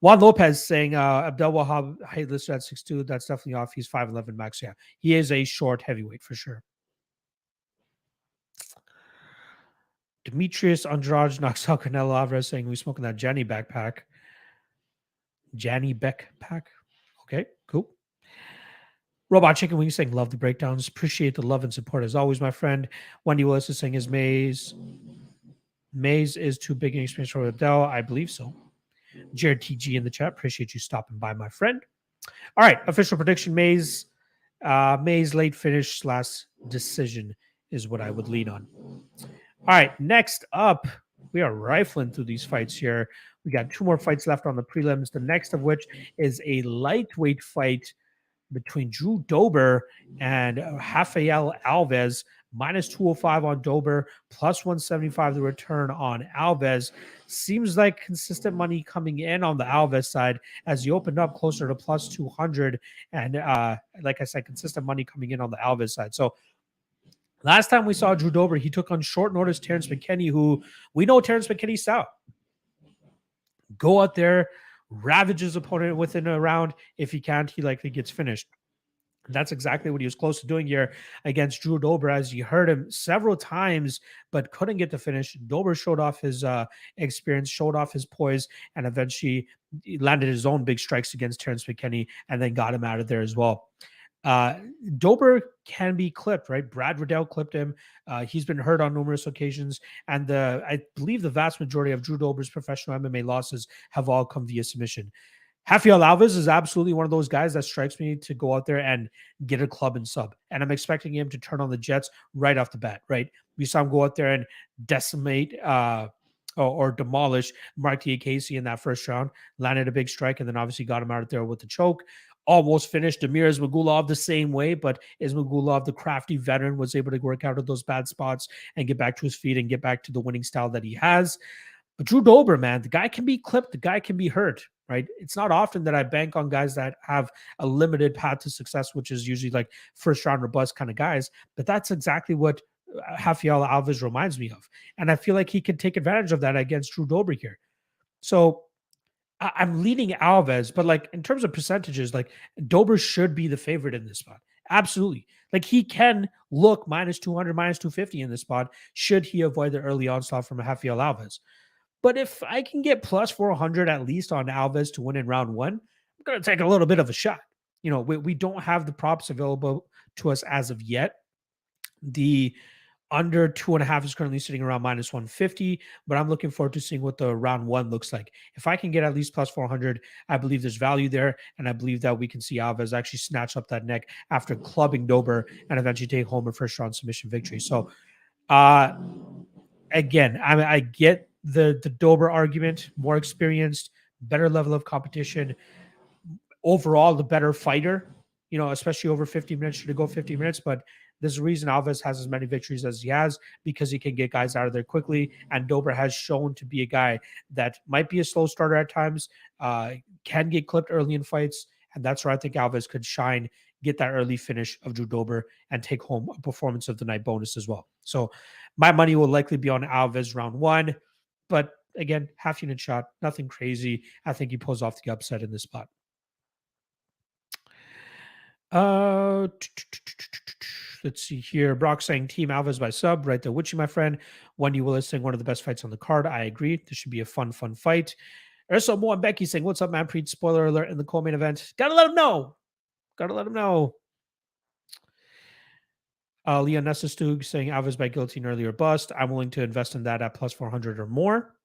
Juan Lopez saying Abdelwahab height listed at 6'2". That's definitely off. He's 5'11" max. Yeah, he is a short heavyweight for sure. Demetrius Andrade knocks out Canelo Alvarez saying we smoking that Janny backpack. Janny backpack. Okay, cool. Robot Chicken Wings saying love the breakdowns. Appreciate the love and support as always, my friend. Wendy Willis is saying is Mays is too big an experience for Abdel. I believe so. Jared TG in the chat. Appreciate you stopping by, my friend. All right, official prediction: Mays late finish / decision is what I would lean on. All right, next up, we are rifling through these fights here. We got 2 more fights left on the prelims, the next of which is a lightweight fight between Drew Dober and Rafael Alves, minus 205 on Dober, plus 175 the return on Alves. Seems like consistent money coming in on the Alves side as he opened up closer to plus 200. And like I said, consistent money coming in on the Alves side. So last time we saw Drew Dober, he took on short notice Terrence McKinney, who we know Terrence McKinney's style. Go out there, ravage his opponent within a round. If he can't, he likely gets finished. That's exactly what he was close to doing here against Drew Dober, as you heard him several times, but couldn't get the finish. Dober showed off his experience, showed off his poise, and eventually landed his own big strikes against Terrence McKinney and then got him out of there as well. Dober can be clipped, right? Brad Riddell clipped him. He's been hurt on numerous occasions, and I believe the vast majority of Drew Dober's professional MMA losses have all come via submission. Rafael Alves is absolutely one of those guys that strikes me to go out there and get a club and sub, and I'm expecting him to turn on the jets right off the bat, right? We saw him go out there and decimate or demolish Mark Diakase in that first round, landed a big strike, and then obviously got him out of there with the choke. Almost finished Damir Ismagulov the same way, but Ismagulov, the crafty veteran, was able to work out of those bad spots and get back to his feet and get back to the winning style that he has. But Drew Dober, man, the guy can be clipped, the guy can be hurt, right? It's not often that I bank on guys that have a limited path to success, which is usually like first round or bust kind of guys. But that's exactly what Rafael Alves reminds me of. And I feel like he can take advantage of that against Drew Dober here. So I'm leading Alves, but like in terms of percentages, like Dober should be the favorite in this spot. Absolutely. Like he can look minus 200, minus 250 in this spot should he avoid the early onslaught from Rafael Alves. But if I can get plus 400 at least on Alves to win in round 1, I'm going to take a little bit of a shot. We don't have the props available to us as of yet. The Under 2.5 is currently sitting around minus 150, but I'm looking forward to seeing what the round one looks like. If I can get at least plus 400, I believe there's value there. And I believe that we can see Alves actually snatch up that neck after clubbing Dober and eventually take home a first round submission victory. So, again, I get the Dober argument, more experienced, better level of competition, overall the better fighter, especially over 50 minutes. Should it go 50 minutes? But there's a reason Alves has as many victories as he has, because he can get guys out of there quickly. And Dober has shown to be a guy that might be a slow starter at times, can get clipped early in fights. And that's where I think Alves could shine, get that early finish of Drew Dober, and take home a performance of the night bonus as well. So my money will likely be on Alves round one. But again, half unit shot, nothing crazy. I think he pulls off the upset in this spot. Let's see here. Brock saying Team Alves by sub. Right there, Witchy, my friend. Wendy Willis saying one of the best fights on the card. I agree. This should be a fun fight. Urso Moore and Becky saying, what's up, man? Preet, spoiler alert in the co-main event. Gotta let him know. Leon Nessestug saying Alves by guillotine early or bust. I'm willing to invest in that at plus 400 or more.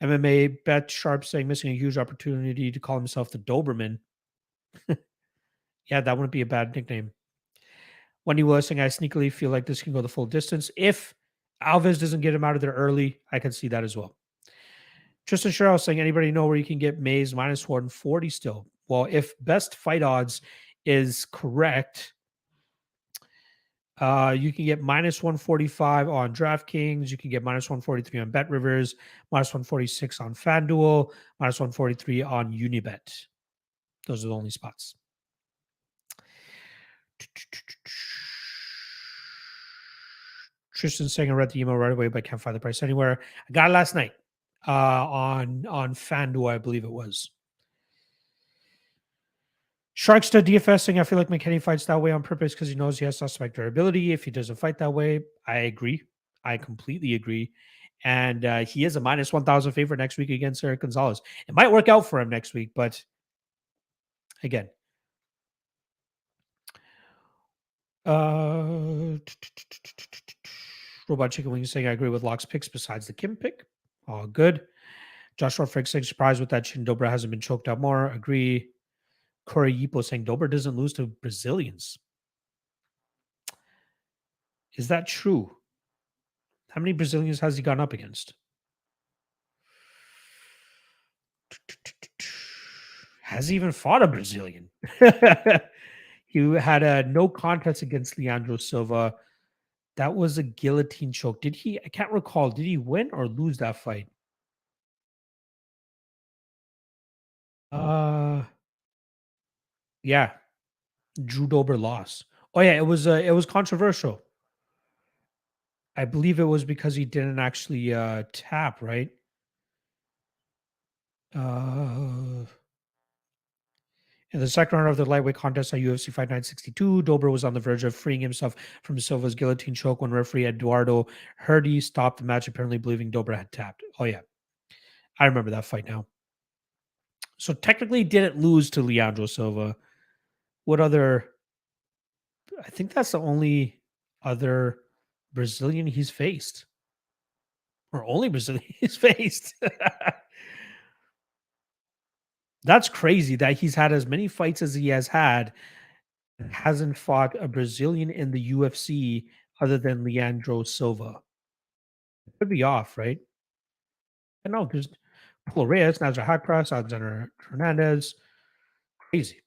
MMA Bet Sharp saying missing a huge opportunity to call himself the Doberman. Yeah, that wouldn't be a bad nickname. Wendy Willis saying, I sneakily feel like this can go the full distance. If Alves doesn't get him out of there early, I can see that as well. Tristan Sherrill saying, anybody know where you can get Mays minus 140 still? Well, if best fight odds is correct, you can get minus 145 on DraftKings. You can get minus 143 on Bet Rivers, minus 146 on FanDuel, minus 143 on Unibet. Those are the only spots. Tristan saying I read the email right away, but I can't find the price anywhere. I got it last night on FanDuel, I believe it was. Sharkster DFS saying I feel like McKinney fights that way on purpose because he knows he has suspect durability. If he doesn't fight that way, I agree. I completely agree. And he is a minus 1,000 favorite next week against Eric Gonzalez. It might work out for him next week, but again. Robot Chicken Wings saying I agree with Locke's picks besides the Kim pick. All good. Joshua Frick saying surprised with that chin. Dober hasn't been choked out more. Agree. Corey Yipo saying Dober doesn't lose to Brazilians. Is that true? How many Brazilians has he gone up against? Has he even fought a Brazilian? He had a no contest against Leandro Silva. That was a guillotine choke. Did he? I can't recall. Did he win or lose that fight? Yeah. Drew Dober lost. Oh yeah, it was controversial. I believe it was because he didn't actually tap, right? In the second round of the lightweight contest at UFC Fight 962, Dober was on the verge of freeing himself from Silva's guillotine choke when referee Eduardo Herdy stopped the match, apparently believing Dober had tapped. Oh yeah, I remember that fight now. So technically, didn't lose to Leandro Silva. What other? I think that's the only other Brazilian he's faced, or only Brazilian he's faced. That's crazy that he's had as many fights as he has had, hasn't fought a Brazilian in the UFC other than Leandro Silva. Could be off, right? I know there's Paulo Reyes, Nazar Hakras, Alexander Hernandez. Crazy.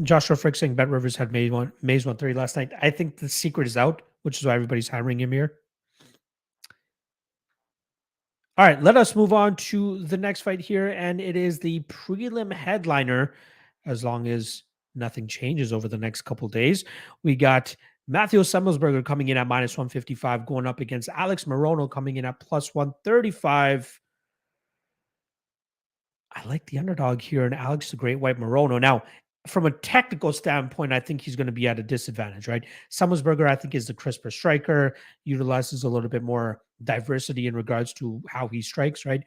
Joshua Frick saying Bet Rivers had Mays 130 last night. I think the secret is out, which is why everybody's hammering him here. All right, let us move on to the next fight here, and it is the prelim headliner. As long as nothing changes over the next couple of days, we got Matthew Semelsberger coming in at minus 155, going up against Alex Morono coming in at plus 135. I like the underdog here, and Alex the Great White Morono. Now, from a technical standpoint, I think he's going to be at a disadvantage, right? Semelsberger, I think, is the crisper striker, utilizes a little bit more diversity in regards to how he strikes, right?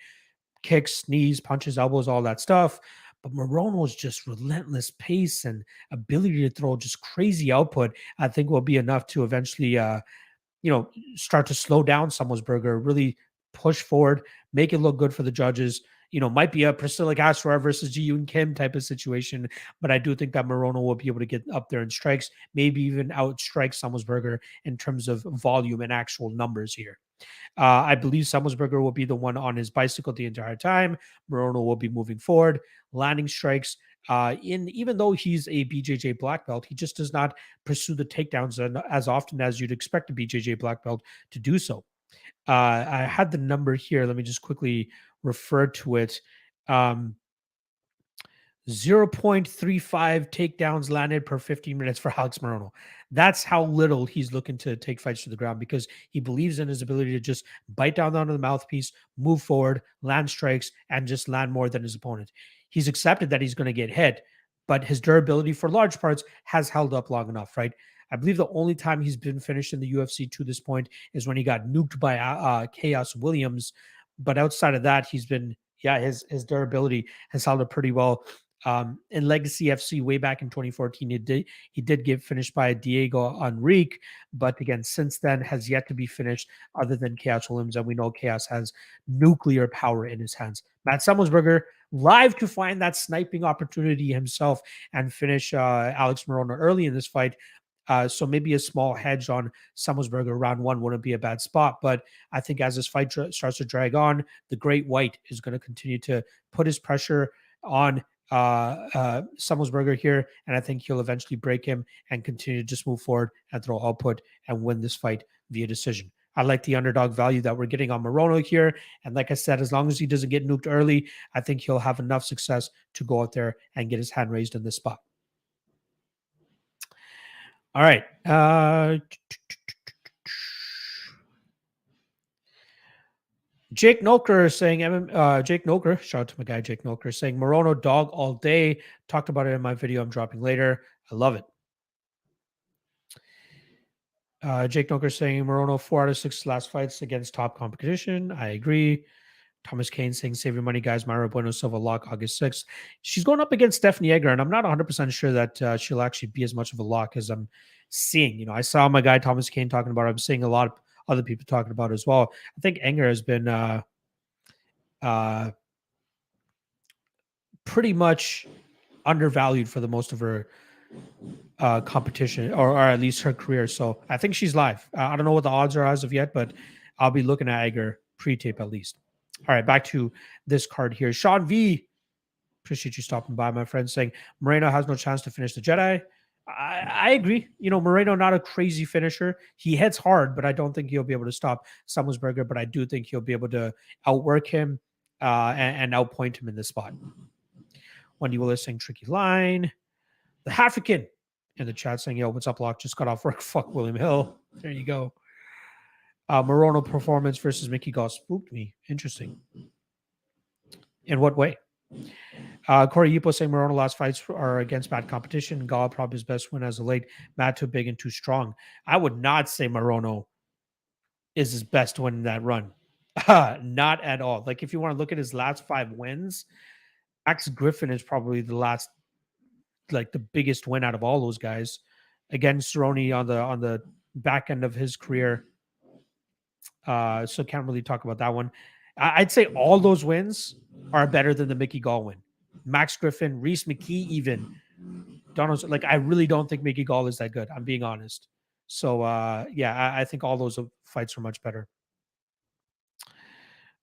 Kicks, knees, punches, elbows, all that stuff. But Morono's just relentless pace and ability to throw just crazy output, I think will be enough to eventually, start to slow down Semelsberger, really push forward, make it look good for the judges. Might be a Priscilla Gasper versus Ji Yoon Kim type of situation, but I do think that Morono will be able to get up there in strikes, maybe even outstrike Semelsberger in terms of volume and actual numbers here. I believe Semelsberger will be the one on his bicycle the entire time. Morono will be moving forward, landing strikes. Even though he's a BJJ black belt, he just does not pursue the takedowns as often as you'd expect a BJJ black belt to do so. I had the number here. Let me just quickly refer to it. 0.35 takedowns landed per 15 minutes for Alex Morono. That's how little he's looking to take fights to the ground, because he believes in his ability to just bite down onto the mouthpiece, move forward, land strikes, and just land more than his opponent. He's accepted that he's going to get hit, but his durability for large parts has held up long enough, right? I believe the only time he's been finished in the UFC to this point is when he got nuked by Chaos Williams. But outside of that, he's been, his durability has held up pretty well. In Legacy FC way back in 2014, he did get finished by Diego Enrique, but again, since then has yet to be finished other than Chaos Williams, and we know Chaos has nuclear power in his hands. Matt Semelsberger live to find that sniping opportunity himself and finish Alex Morono early in this fight. So maybe a small hedge on Semelsberger round one wouldn't be a bad spot. But I think as this fight starts to drag on, the Great White is going to continue to put his pressure on Semelsberger here, and I think he'll eventually break him and continue to just move forward and throw output and win this fight via decision. I like the underdog value that we're getting on Morono here, and like I said, as long as he doesn't get nuked early, I think he'll have enough success to go out there and get his hand raised in this spot. All right. Jake Noker saying, Jake Noker, shout out to my guy Jake Noker, saying Morono dog all day. Talked about it in my video I'm dropping later. I love it. Jake Noker saying Morono 4 out of 6 last fights against top competition. I agree. Thomas Kane saying, save your money, guys. Myra Bueno Silva lock August 6th. She's going up against Stephanie Egger, and I'm not 100% sure that she'll actually be as much of a lock as I'm seeing. I saw my guy Thomas Kane talking about it. I'm seeing a lot of other people talking about it as well. I think Egger has been pretty much undervalued for the most of her competition, or at least her career. So I think she's live. I don't know what the odds are as of yet, but I'll be looking at Egger pre-tape at least. All right, back to this card here. Sean V, appreciate you stopping by, my friend, saying Moreno has no chance to finish the Jedi. I agree. Moreno, not a crazy finisher. He hits hard, but I don't think he'll be able to stop Semelsberger, but I do think he'll be able to outwork him and outpoint him in this spot. Wendy Willis saying tricky line. The African in the chat saying, yo, what's up, Lock? Just got off work. Fuck William Hill. There you go. Morono performance versus Mickey Gall spooked me. Interesting. In what way? Corey Yupo saying Morono last fights are against bad competition. Gall probably his best win as of late. Matt too big and too strong. I would not say Morono is his best win in that run. Not at all. Like, if you want to look at his last 5 wins, Max Griffin is probably the biggest win out of all those guys. Again, Cerrone on the back end of his career. So can't really talk about that one. I'd say all those wins are better than the Mickey Gall win. Max Griffin, Reese McKee, even Donald's. Like, I really don't think Mickey Gall is that good. I'm being honest. So I think all those fights are much better.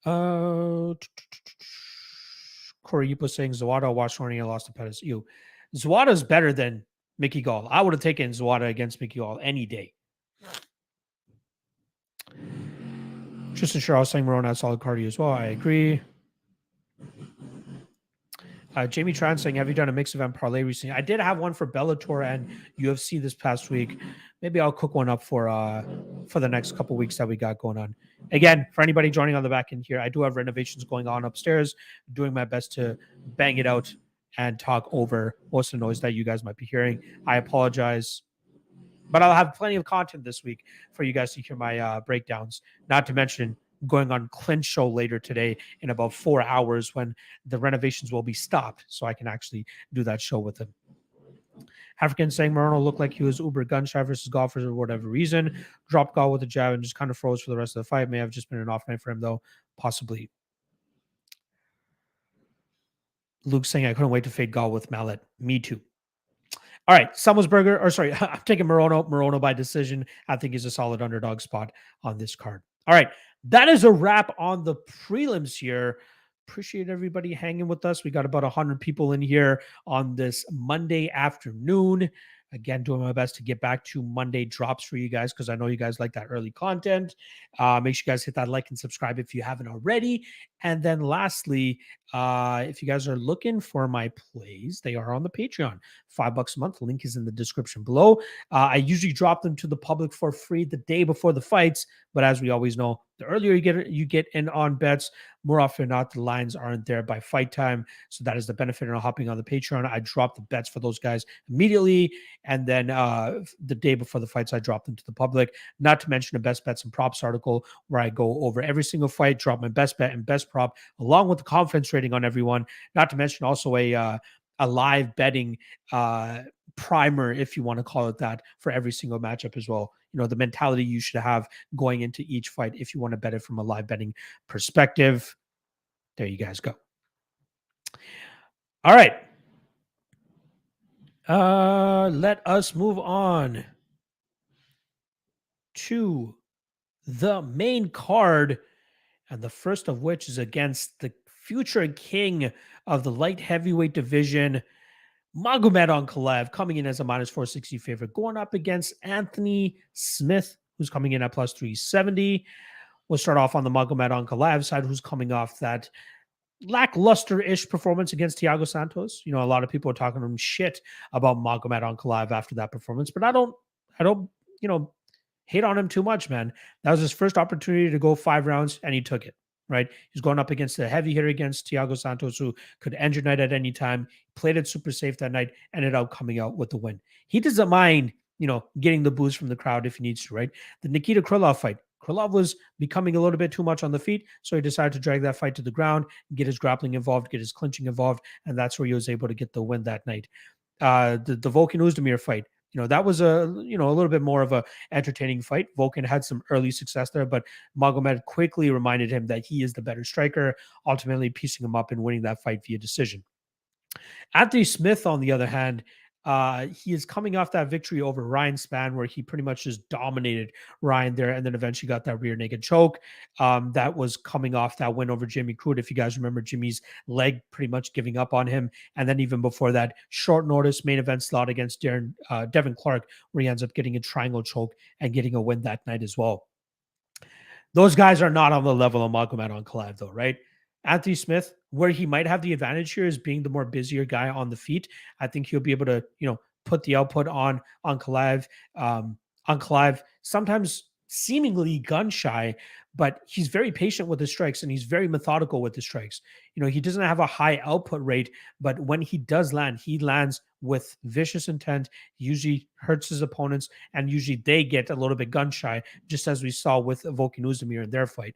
Corey Yupo saying Zawada watched Horny lost to Perez. Zawada's better than Mickey Gall. I would have taken Zawada against Mickey Gall any day. Tristan Charles saying Morono has solid cardio as well. I agree. Jamie Tran saying, have you done a mix event parlay recently? I did have one for Bellator and UFC this past week. Maybe I'll cook one up for the next couple weeks that we got going on. Again, for anybody joining on the back end here, I do have renovations going on upstairs. Doing my best to bang it out and talk over most of the noise that you guys might be hearing. I apologize, but I'll have plenty of content this week for you guys to hear my breakdowns. Not to mention going on Clinch Show later today in about 4 hours when the renovations will be stopped, so I can actually do that show with him. African saying Morono looked like he was uber gun shy versus golfers for whatever reason. Dropped Gall with a jab and just kind of froze for the rest of the fight. May have just been an off night for him, though. Possibly. Luke saying I couldn't wait to fade Gall with mallet. Me too. All right, Semelsberger, or sorry, I'm taking Morono by decision. I think he's a solid underdog spot on this card. All right, that is a wrap on the prelims here. Appreciate everybody hanging with us. We got about 100 people in here on this Monday afternoon. Again, doing my best to get back to Monday drops for you guys because I know you guys like that early content. Make sure you guys hit that like and subscribe if you haven't already. And then lastly, if you guys are looking for my plays, they are on the Patreon. $5 a month. Link is in the description below. I usually drop them to the public for free the day before the fights. But as we always know, the earlier you get in on bets, more often than not, the lines aren't there by fight time. So that is the benefit of hopping on the Patreon. I drop the bets for those guys immediately. And then the day before the fights, I drop them to the public. Not to mention a best bets and props article where I go over every single fight, drop my best bet and best prop, along with the confidence rating on everyone. Not to mention also a live betting primer, if you want to call it that, for every single matchup as well. You know, the mentality you should have going into each fight if you want to bet it from a live betting perspective. There you guys go. All right. Let us move on to the main card, and the first of which is against the future king of the light heavyweight division, Ankalaev, coming in as a minus 460 favorite, going up against Anthony Smith, who's coming in at plus 370. We'll start off on the Ankalaev side, who's coming off that lackluster-ish performance against Thiago Santos. You know, a lot of people are talking to him shit about Ankalaev after that performance, but I don't, you know, hate on him too much, man. That was his first opportunity to go 5 rounds, and he took it. Right, he's going up against a heavy hitter against Thiago Santos, who could end your night at any time. Played it super safe that night, ended up coming out with the win. He doesn't mind, you know, getting the boost from the crowd if he needs to. Right, the Nikita Krylov fight. Krylov was becoming a little bit too much on the feet, so he decided to drag that fight to the ground, get his grappling involved, get his clinching involved, and that's where he was able to get the win that night. The Volkan Oezdemir fight. You know, that was a little bit more of a entertaining fight. Volkan had some early success there, but Magomed quickly reminded him that he is the better striker, ultimately piecing him up and winning that fight via decision. Anthony Smith, on the other hand, he is coming off that victory over Ryan Spann, where he pretty much just dominated Ryan there, and then eventually got that rear naked choke. That was coming off that win over Jimmy Crute. If you guys remember, Jimmy's leg pretty much giving up on him, and then even before that, short notice main event slot against Devin Clark, where he ends up getting a triangle choke and getting a win that night as well. Those guys are not on the level of Ankalaev, though, right? Anthony Smith, where he might have the advantage here is being the more busier guy on the feet. I think he'll be able to, you know, put the output on Ankalaev. Ankalaev, sometimes seemingly gun shy, but he's very patient with his strikes and he's very methodical with his strikes. You know, he doesn't have a high output rate, but when he does land, he lands with vicious intent. He usually hurts his opponents, and usually they get a little bit gun shy, just as we saw with Volkan Oezdemir in their fight.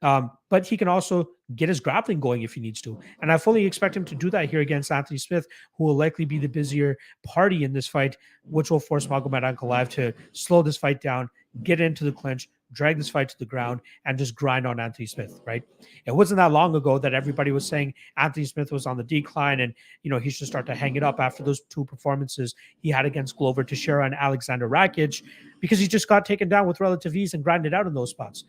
But he can also get his grappling going if he needs to. And I fully expect him to do that here against Anthony Smith, who will likely be the busier party in this fight, which will force Ankalaev to slow this fight down, get into the clinch, drag this fight to the ground, and just grind on Anthony Smith, right? It wasn't that long ago that everybody was saying Anthony Smith was on the decline and, you know, he should start to hang it up after those 2 performances he had against Glover Teixeira and Alexander Rakic, because he just got taken down with relative ease and grinded out in those spots.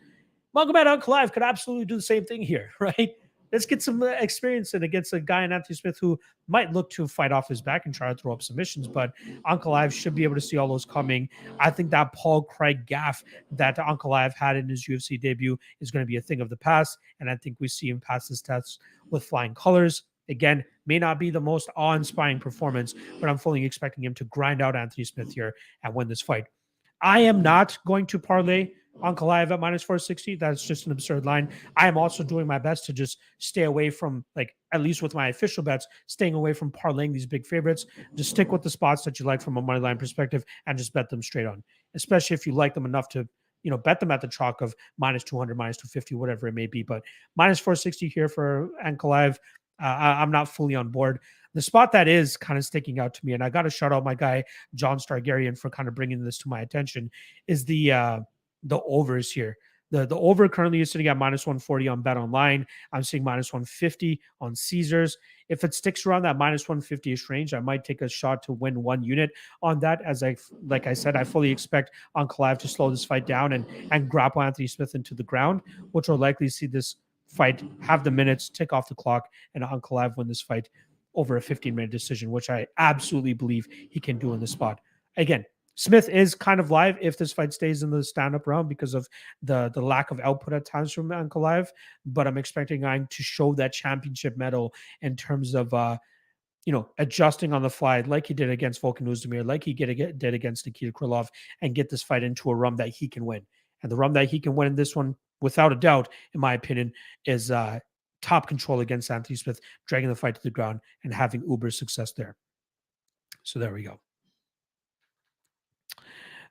Ankalaev could absolutely do the same thing here, right? Let's get some experience in against a guy in Anthony Smith who might look to fight off his back and try to throw up submissions, but Ankalaev should be able to see all those coming. I think that Paul Craig gaff that Ankalaev had in his UFC debut is going to be a thing of the past, and I think we see him pass his tests with flying colors. Again, may not be the most awe-inspiring performance, but I'm fully expecting him to grind out Anthony Smith here and win this fight. I am not going to parlay Ankalaev at minus 460. That's just an absurd line. I am also doing my best to just stay away from, like, at least with my official bets, staying away from parlaying these big favorites. Just stick with the spots that you like from a money line perspective and just bet them straight on, especially if you like them enough to bet them at the chalk of minus 200, minus 250, whatever it may be. But minus 460 here for Ankalaev. I'm not fully on board. The spot that is kind of sticking out to me, and I got to shout out my guy John Stargarian for kind of bringing this to my attention, is the overs here. The over currently is sitting at minus 140 on Bet Online. I'm seeing minus 150 on Caesars. If it sticks around that minus 150-ish range, I might take a shot to win 1 unit on that. Like I said, I fully expect Ankalaev to slow this fight down and grapple Anthony Smith into the ground, which will likely see this fight have the minutes tick off the clock and Ankalaev win this fight over a 15-minute decision, which I absolutely believe he can do in this spot. Again, Smith is kind of live if this fight stays in the stand-up round because of the lack of output at times from Ankalaev, but I'm expecting him to show that championship medal in terms of adjusting on the fly like he did against Volkan Oezdemir, like he did against Nikita Krylov, and get this fight into a run that he can win. And the run that he can win in this one, without a doubt, in my opinion, is top control against Anthony Smith, dragging the fight to the ground and having uber success there. So there we go.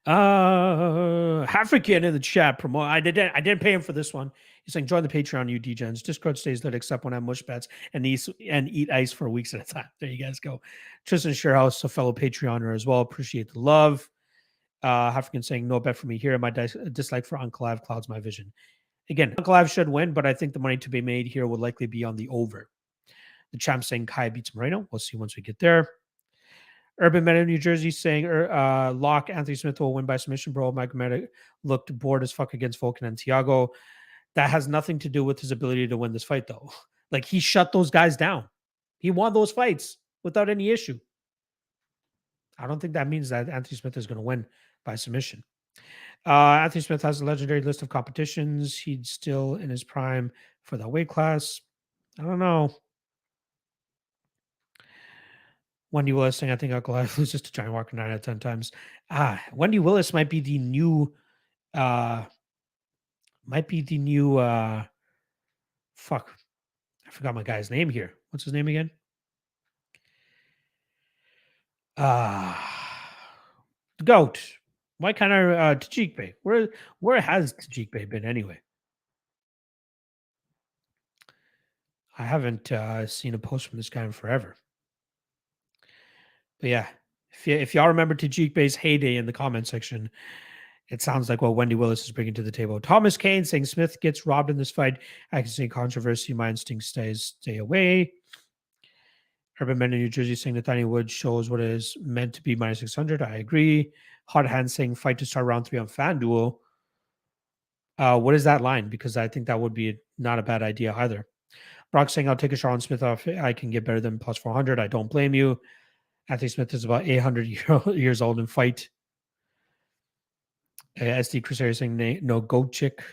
African in the chat promote. I didn't pay him for this one. He's saying join the Patreon, you degens. Discord stays lit except when I mush bets and eat ice for weeks at a time. There you guys go. Tristan Sharehouse, a fellow Patreoner as well. Appreciate the love. African saying no bet for me here. My dislike for Ankalaev clouds my vision. Again, Ankalaev should win, but I think the money to be made here would likely be on the over. The champ saying Kai beats Moreno. We'll see once we get there. Urban Men in New Jersey saying lock Anthony Smith will win by submission, bro. Negumereanu looked bored as fuck against Volkan and Thiago. That has nothing to do with his ability to win this fight, though. Like, he shut those guys down. He won those fights without any issue. I don't think that means that Anthony Smith is going to win by submission. Anthony Smith has a legendary list of competitions. He's still in his prime for that weight class. I don't know. Wendy Willis saying, I think Ankalaev loses to Johnny Walker 9 out of 10 times. Wendy Willis might be the new fuck. I forgot my guy's name here. What's his name again? Goat. Why can't I Tajik Bey? Where has Tajik Bey been anyway? I haven't seen a post from this guy in forever. But yeah, if y'all remember Tajik Bey's heyday in the comment section, it sounds like what Wendy Willis is bringing to the table. Thomas Kane saying Smith gets robbed in this fight. I can see controversy. My instinct stay away. Urban Men in New Jersey saying Nathaniel Wood shows what it is meant to be minus 600. I agree. Hot Hand saying fight to start round 3 on FanDuel. What is that line? Because I think that would be not a bad idea either. Brock saying I'll take a shot on Smith off. I can get better than plus 400. I don't blame you. Anthony Smith is about 800 years old in fight. SD Crusader saying no goat chick.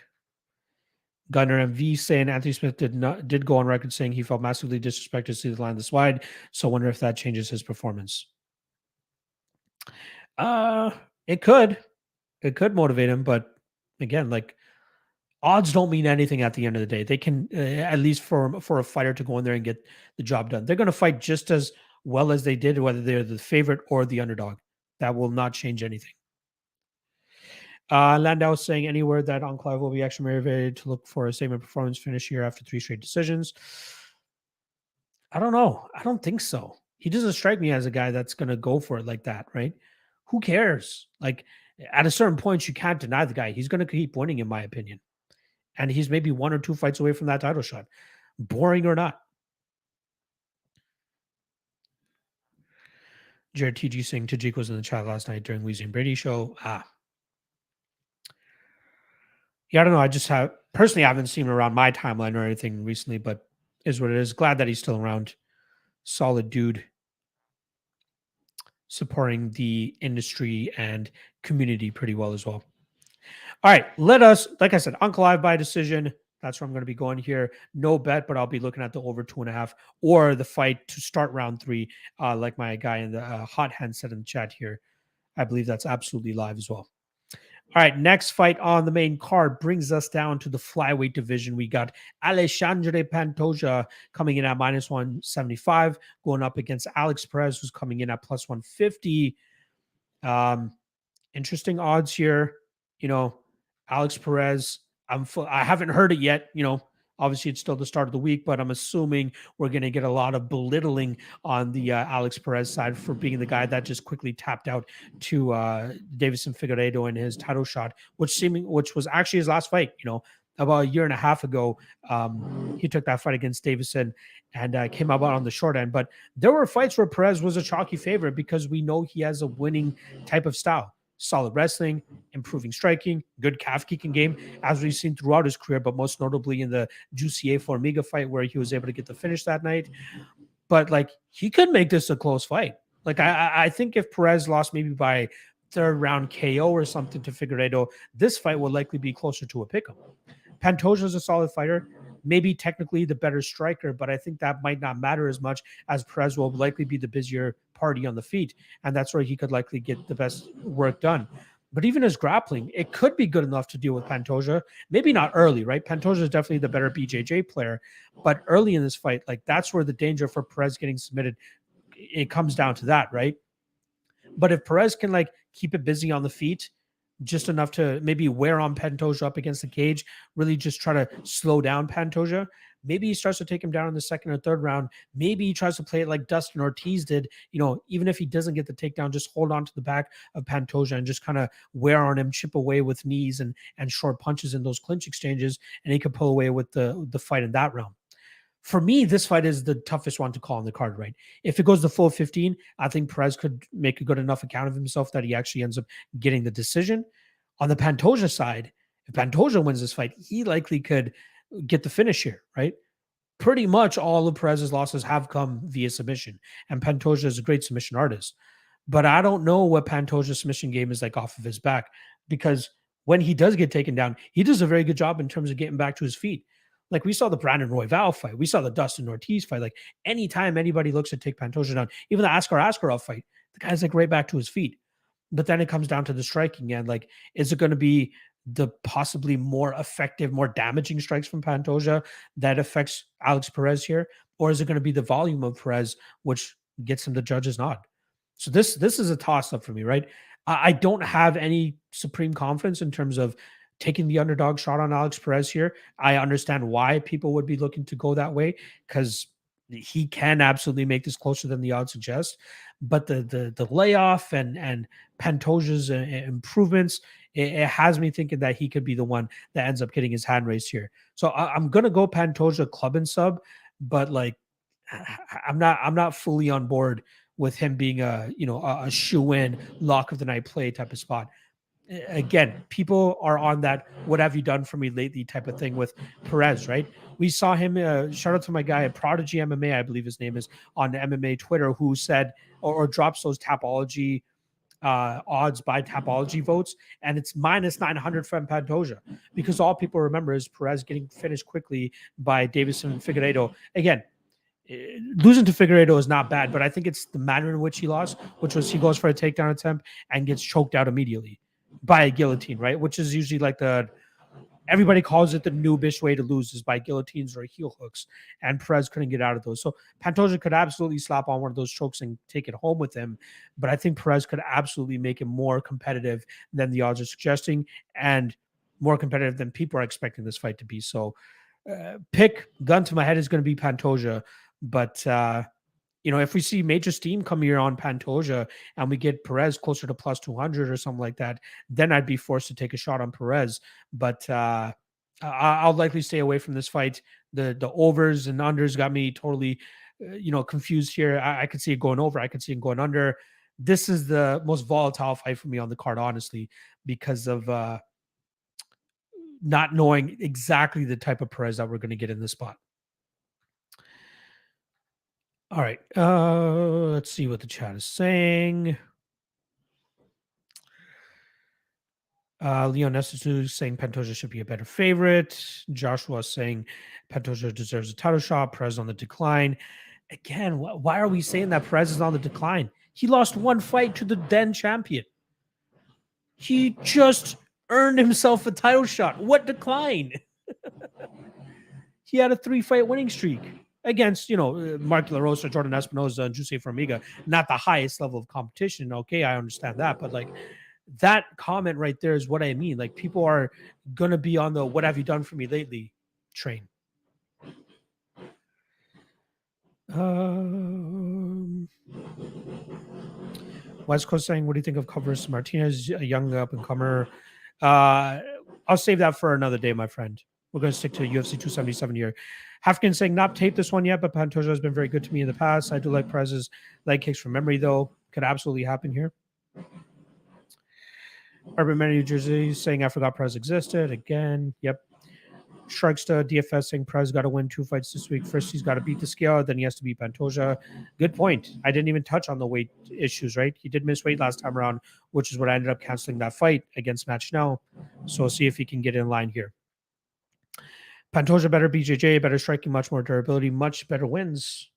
Gunner MV saying Anthony Smith did go on record saying he felt massively disrespected to see the line this wide. So I wonder if that changes his performance. It could motivate him, but again, like, odds don't mean anything at the end of the day. They can at least for a fighter to go in there and get the job done. They're going to fight just as well as they did, whether they're the favorite or the underdog. That will not change anything. Landau saying anywhere that Ankalaev will be extra motivated to look for a statement performance finish here after 3 straight decisions. I don't know. I don't think so. He doesn't strike me as a guy that's going to go for it like that, right? Who cares? Like, at a certain point, you can't deny the guy. He's going to keep winning, in my opinion. And he's maybe 1 or 2 fights away from that title shot. Boring or not. Jared TG saying Tajik was in the chat last night during Weezy and Brady show. Yeah, I don't know. I just personally haven't seen him around my timeline or anything recently, but is what it is. Glad that he's still around. Solid dude. Supporting the industry and community pretty well as well. All right, like I said, Ankalaev by decision. That's where I'm going to be going here. No bet, but I'll be looking at the over 2.5 or the fight to start round 3, like my guy in the hot hand said in the chat here. I believe that's absolutely live as well. All right, next fight on the main card brings us down to the flyweight division. We got Alexandre Pantoja coming in at minus 175, going up against Alex Perez, who's coming in at plus 150. Interesting odds here. Alex Perez, I haven't heard it yet. Obviously it's still the start of the week, but I'm assuming we're going to get a lot of belittling on the Alex Perez side for being the guy that just quickly tapped out to Davison Figueiredo in his title shot, which was actually his last fight. About a year and a half ago, he took that fight against Davison and came out on the short end. But there were fights where Perez was a chalky favorite because we know he has a winning type of style. Solid wrestling, improving striking, good calf kicking game, as we've seen throughout his career, but most notably in the Jussier Formiga fight where he was able to get the finish that night. But he could make this a close fight. I think if Perez lost maybe by third round KO or something to Figueiredo, this fight will likely be closer to a pick'em. Pantoja is a solid fighter, maybe technically the better striker, but I think that might not matter as much as Perez will likely be the busier party on the feet, and that's where he could likely get the best work done. But even his grappling, it could be good enough to deal with Pantoja. Maybe not early, right? Pantoja is definitely the better BJJ player, but early in this fight, that's where the danger for Perez getting submitted, it comes down to that, right? But if Perez can keep it busy on the feet, just enough to maybe wear on Pantoja up against the cage, really just try to slow down Pantoja. Maybe he starts to take him down in the second or third round. Maybe he tries to play it like Dustin Ortiz did. Even if he doesn't get the takedown, just hold on to the back of Pantoja and just kind of wear on him, chip away with knees and short punches in those clinch exchanges, and he could pull away with the fight in that round. For me, this fight is the toughest one to call on the card, right? If it goes the full 15, I think Perez could make a good enough account of himself that he actually ends up getting the decision. On the Pantoja side, if Pantoja wins this fight, he likely could get the finish here, right? Pretty much all of Perez's losses have come via submission, and Pantoja is a great submission artist. But I don't know what Pantoja's submission game is like off of his back, because when he does get taken down, he does a very good job in terms of getting back to his feet. We saw the Brandon Royval fight. We saw the Dustin Ortiz fight. Anytime anybody looks to take Pantoja down, even the Askar Askarov fight, the guy's right back to his feet. But then it comes down to the striking end. Is it going to be the possibly more effective, more damaging strikes from Pantoja that affects Alex Perez here? Or is it going to be the volume of Perez, which gets him the judge's nod? So this is a toss-up for me, right? I don't have any supreme confidence in terms of taking the underdog shot on Alex Perez here. I understand why people would be looking to go that way, because he can absolutely make this closer than the odds suggest. But the layoff and Pantoja's improvements, it has me thinking that he could be the one that ends up getting his hand raised here. So I'm gonna go Pantoja club and sub, but I'm not fully on board with him being a shoe-in lock of the night play type of spot. Again, people are on that "what have you done for me lately" type of thing with Perez, right? We saw him, shout out to my guy at Prodigy MMA, I believe his name is, on MMA Twitter, who said or drops those Tapology odds by Tapology votes, and it's minus 900 from Pantoja, because all people remember is Perez getting finished quickly by Davison Figueiredo. Again, losing to Figueiredo is not bad, but I think it's the manner in which he lost, which was he goes for a takedown attempt and gets choked out immediately by a guillotine, right? Which is usually everybody calls it the noobish way to lose, is by guillotines or heel hooks, and Perez couldn't get out of those. So Pantoja could absolutely slap on one of those chokes and take it home with him, but I think Perez could absolutely make him more competitive than the odds are suggesting, and more competitive than people are expecting this fight to be. So gun to my head is going to be Pantoja, but if we see major steam come here on Pantoja and we get Perez closer to plus 200 or something like that, then I'd be forced to take a shot on Perez. But I'll likely stay away from this fight. The overs and unders got me totally, confused here. I could see it going over. I could see it going under. This is the most volatile fight for me on the card, honestly, because of not knowing exactly the type of Perez that we're going to get in this spot. All right. Let's see what the chat is saying. Leon Nessitu saying Pantoja should be a better favorite. Joshua saying Pantoja deserves a title shot. Perez on the decline. Again, why are we saying that Perez is on the decline? He lost one fight to the then champion. He just earned himself a title shot. What decline? He had a 3-fight winning streak against, Mark La Rosa, Jordan Espinoza, and Jussier Formiga. Not the highest level of competition. Okay, I understand that. But That comment right there is what I mean. Like, people are going to be on the "what have you done for me lately" train. West Coast saying, what do you think of Covers Martinez, a young up-and-comer? I'll save that for another day, my friend. We're going to stick to UFC 277 here. Hafkin saying, not taped this one yet, but Pantoja has been very good to me in the past. I do like Perez's leg kicks from memory, though. Could absolutely happen here. Urban Man, New Jersey saying, I forgot Perez existed. Again, yep. Sharksta DFS saying Perez got to win 2 fights this week. First, he's got to beat the scale, then he has to beat Pantoja. Good point. I didn't even touch on the weight issues, right? He did miss weight last time around, which is what I ended up canceling that fight against Matt Schnell. So we'll see if he can get in line here. Pantoja better BJJ, better striking, much more durability, much better wins.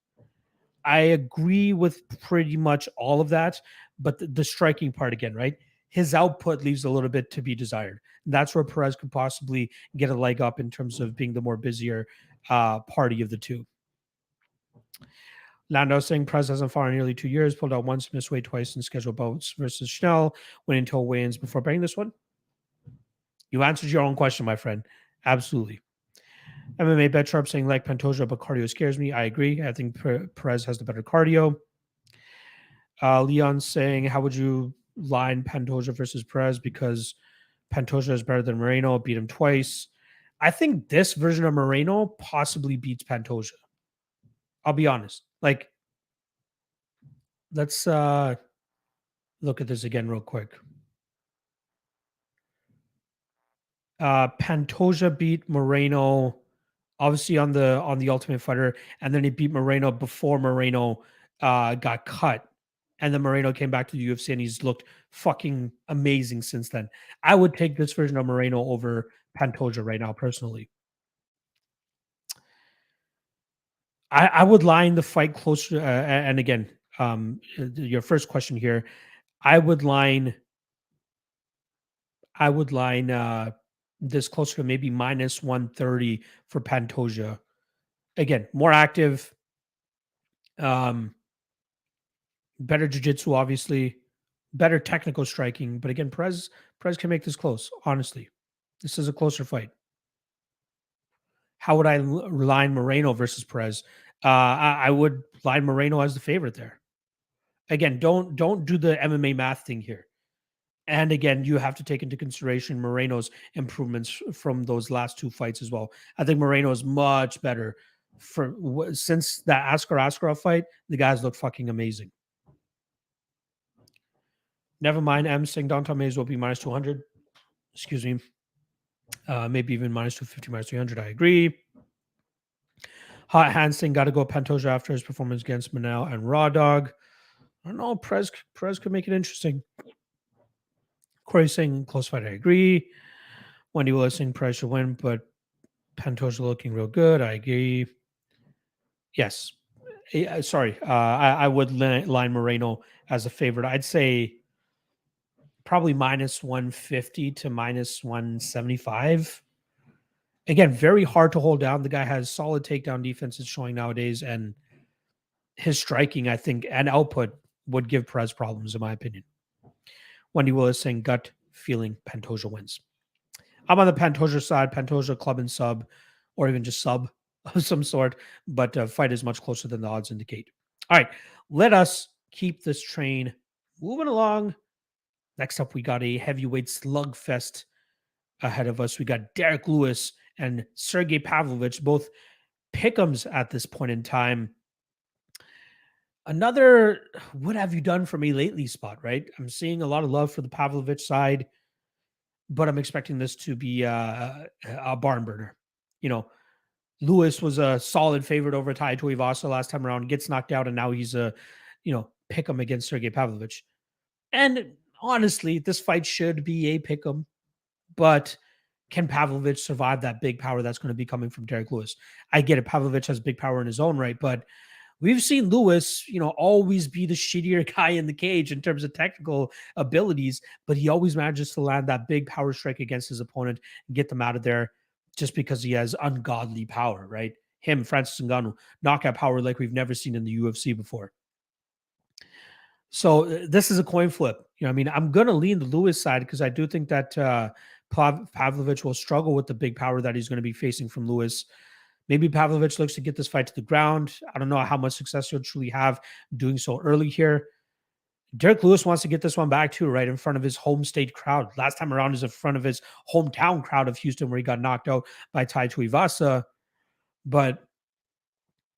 I agree with pretty much all of that, but the striking part again, right? His output leaves a little bit to be desired. That's where Perez could possibly get a leg up in terms of being the more busier party of the two. Lando saying Perez hasn't fought in nearly 2 years, pulled out once, missed weight twice in scheduled bouts versus Schnell, went into weigh-ins before betting this one. You answered your own question, my friend. Absolutely. MMA Bet Sharp saying like Pantoja, but cardio scares me. I agree. I think Perez has the better cardio. Leon saying, how would you line Pantoja versus Perez? Because Pantoja is better than Moreno, beat him twice. I think this version of Moreno possibly beats Pantoja. I'll be honest. Like, let's look at this again real quick. Pantoja beat Moreno, obviously on the Ultimate Fighter, and then he beat Moreno before Moreno got cut. And then Moreno came back to the UFC and he's looked fucking amazing since then. I would take this version of Moreno over Pantoja right now, personally. I would line the fight closer. And again, your first question here, I would line this closer to maybe minus 130 for Pantoja. Again, more active, better jiu-jitsu, obviously, better technical striking. But again, Perez can make this close, honestly. This is a closer fight. How would I line Moreno versus Perez? I would line Moreno as the favorite there. Again, don't do the MMA math thing here. And again, you have to take into consideration Moreno's improvements from those last 2 fights as well. I think Moreno is much better since that Askarov fight. The guys look fucking amazing. Never mind. M saying Downtown Mays will be minus 200. Excuse me. Maybe even minus 250, minus 300. I agree. Hot Hands saying got to go Pantoja after his performance against Manel and Raw Dog. I don't know. Perez could make it interesting. Corey saying close fight. I agree. Wendy Willis saying Perez should win, but Pantoja looking real good. I agree. Yes. Sorry. I would line Moreno as a favorite. I'd say probably minus 150 to minus 175. Again, very hard to hold down. The guy has solid takedown defenses showing nowadays, and his striking, I think, and output would give Perez problems, in my opinion. Wendy Willis saying gut feeling Pantoja wins. I'm on the Pantoja side. Pantoja club and sub, or even just sub of some sort, but fight is much closer than the odds indicate. All right, let us keep this train moving along. Next up, we got a heavyweight slugfest ahead of us. We got Derek Lewis and Sergey Pavlovich, both pick'ems at this point in time. Another what have you done for me lately spot, right? I'm seeing a lot of love for the Pavlovich side, but I'm expecting this to be a barn burner. You know, Lewis was a solid favorite over Tai Tuivasa last time around, gets knocked out, and now he's pick 'em against Sergey Pavlovich. And honestly, this fight should be a pick 'em, but can Pavlovich survive that big power that's going to be coming from Derek Lewis? I get it. Pavlovich has big power in his own right, but we've seen Lewis, always be the shittier guy in the cage in terms of technical abilities, but he always manages to land that big power strike against his opponent and get them out of there just because he has ungodly power, right? Him, Francis Ngannou, knockout power like we've never seen in the UFC before. So this is a coin flip. You know, I mean, I'm going to lean the Lewis side because I do think that Pavlovich will struggle with the big power that he's going to be facing from Lewis. Maybe Pavlovich looks to get this fight to the ground. I don't know how much success he'll truly have doing so early here. Derek Lewis wants to get this one back too, right in front of his home state crowd. Last time around is in front of his hometown crowd of Houston, where he got knocked out by Tai Tuivasa. But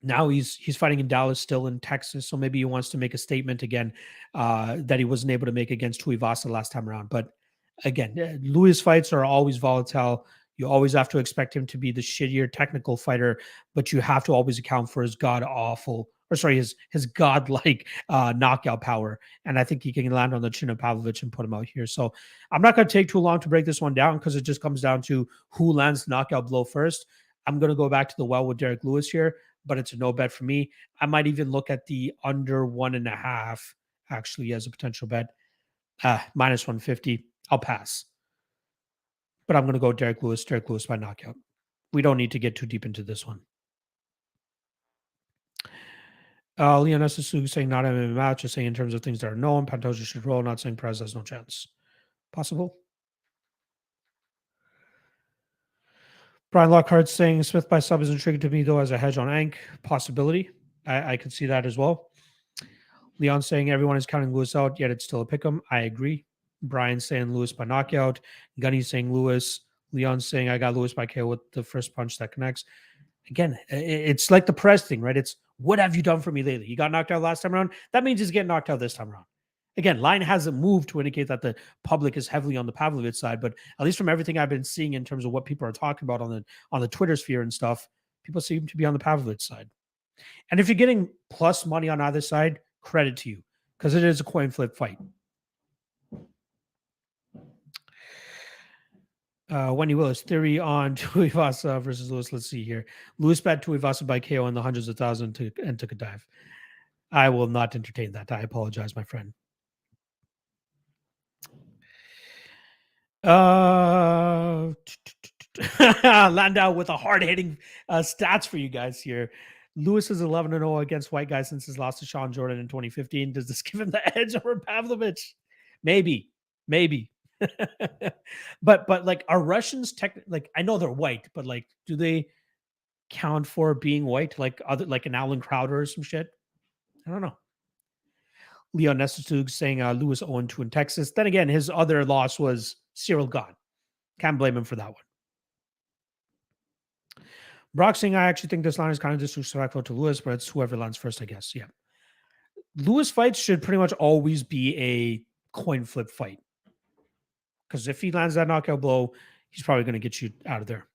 now he's fighting in Dallas, still in Texas, so maybe he wants to make a statement again that he wasn't able to make against Tuivasa last time around. But again, Lewis fights are always volatile. You always have to expect him to be the shittier technical fighter, but you have to always account for his his godlike knockout power. And I think he can land on the chin of Pavlovich and put him out here. So I'm not going to take too long to break this one down because it just comes down to who lands the knockout blow first. I'm going to go back to the well with Derek Lewis here, but it's a no bet for me. I might even look at the under 1.5 actually as a potential bet. Minus 150. I'll pass. But I'm going to go Derek Lewis by knockout. We don't need to get too deep into this one. Leon Sasuke saying not MMA match, just saying in terms of things that are known, Pantoja should roll, not saying Perez has no chance. Possible. Brian Lockhart saying Smith by sub is intriguing to me though as a hedge on Ank. Possibility. I could see that as well. Leon saying everyone is counting Lewis out, yet it's still a pick'em. I agree. Brian saying Lewis by knockout. Gunny saying Lewis. Leon saying I got Lewis by KO with the first punch that connects. Again, it's like the Perez thing, right? It's what have you done for me lately? He got knocked out last time around. That means he's getting knocked out this time around. Again, line hasn't moved to indicate that the public is heavily on the Pavlovich side, but at least from everything I've been seeing in terms of what people are talking about on the Twitter sphere and stuff, people seem to be on the Pavlovich side. And if you're getting plus money on either side, credit to you because it is a coin flip fight. Wendy Willis, theory on Tuivasa versus Lewis. Let's see here. Lewis bet Tuivasa by KO in the hundreds of thousands and took a dive. I will not entertain that. I apologize, my friend. Landau with a hard-hitting stats for you guys here. Lewis is 11-0 against white guys since his loss to Sean Jordan in 2015. Does this give him the edge over Pavlovich? Maybe. but like, are Russians like, I know they're white, but like, do they count for being white like an Alan Crowder or some shit? I don't know. Leon Nestetug saying Lewis 0-2 in Texas. Then again, his other loss was Cyril Gahn. Can't blame him for that one. Brock saying, I actually think this line is kind of disrespectful to Lewis, but it's whoever lands first, I guess. Yeah. Lewis fights should pretty much always be a coin flip fight. Because if he lands that knockout blow, he's probably going to get you out of there.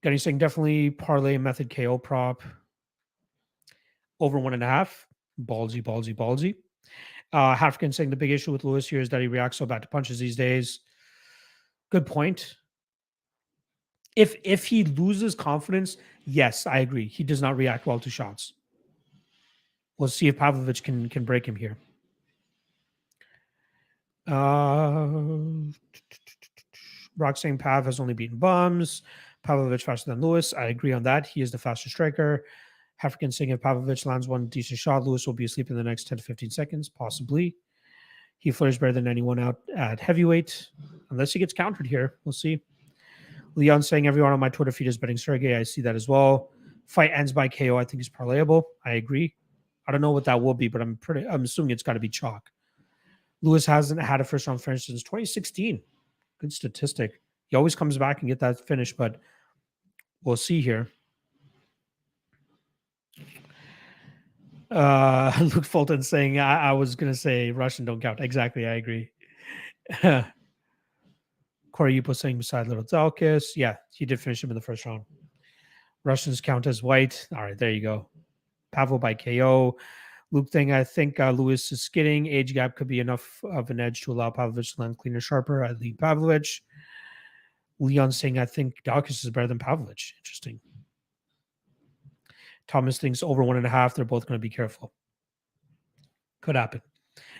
Gunny saying definitely parlay method KO prop. Over 1.5. Ballsy. Hafkin saying the big issue with Lewis here is that he reacts so bad to punches these days. Good point. If he loses confidence, yes, I agree. He does not react well to shots. We'll see if Pavlovich can break him here. Brock saying Pav has only beaten bums. Pavlovich faster than Lewis. I agree on that. He is the fastest striker. African saying if Pavlovich lands one decent shot, Lewis will be asleep in the next 10 to 15 seconds, possibly. He flares better than anyone out at heavyweight, unless he gets countered here. We'll see. Leon saying everyone on my Twitter feed is betting Sergey. I see that as well. Fight ends by KO. I think is parlayable. I agree. I don't know what that will be, but I'm assuming it's got to be chalk. Lewis hasn't had a first round finish since 2016. Good statistic. He always comes back and get that finish, but we'll see here. Luke Fulton saying I was gonna say Russian don't count. Exactly, I agree. Corey Yupo saying beside Little Dalkis. Yeah, he did finish him in the first round. Russians count as white. All right, there you go. Pavel by KO. Luke thing, I think Lewis is skidding. Age gap could be enough of an edge to allow Pavlovich to land cleaner, sharper. I lead Pavlovich. Leon saying, I think Dalkis is better than Pavlovich. Interesting. Thomas thinks over 1.5. They're both going to be careful. Could happen.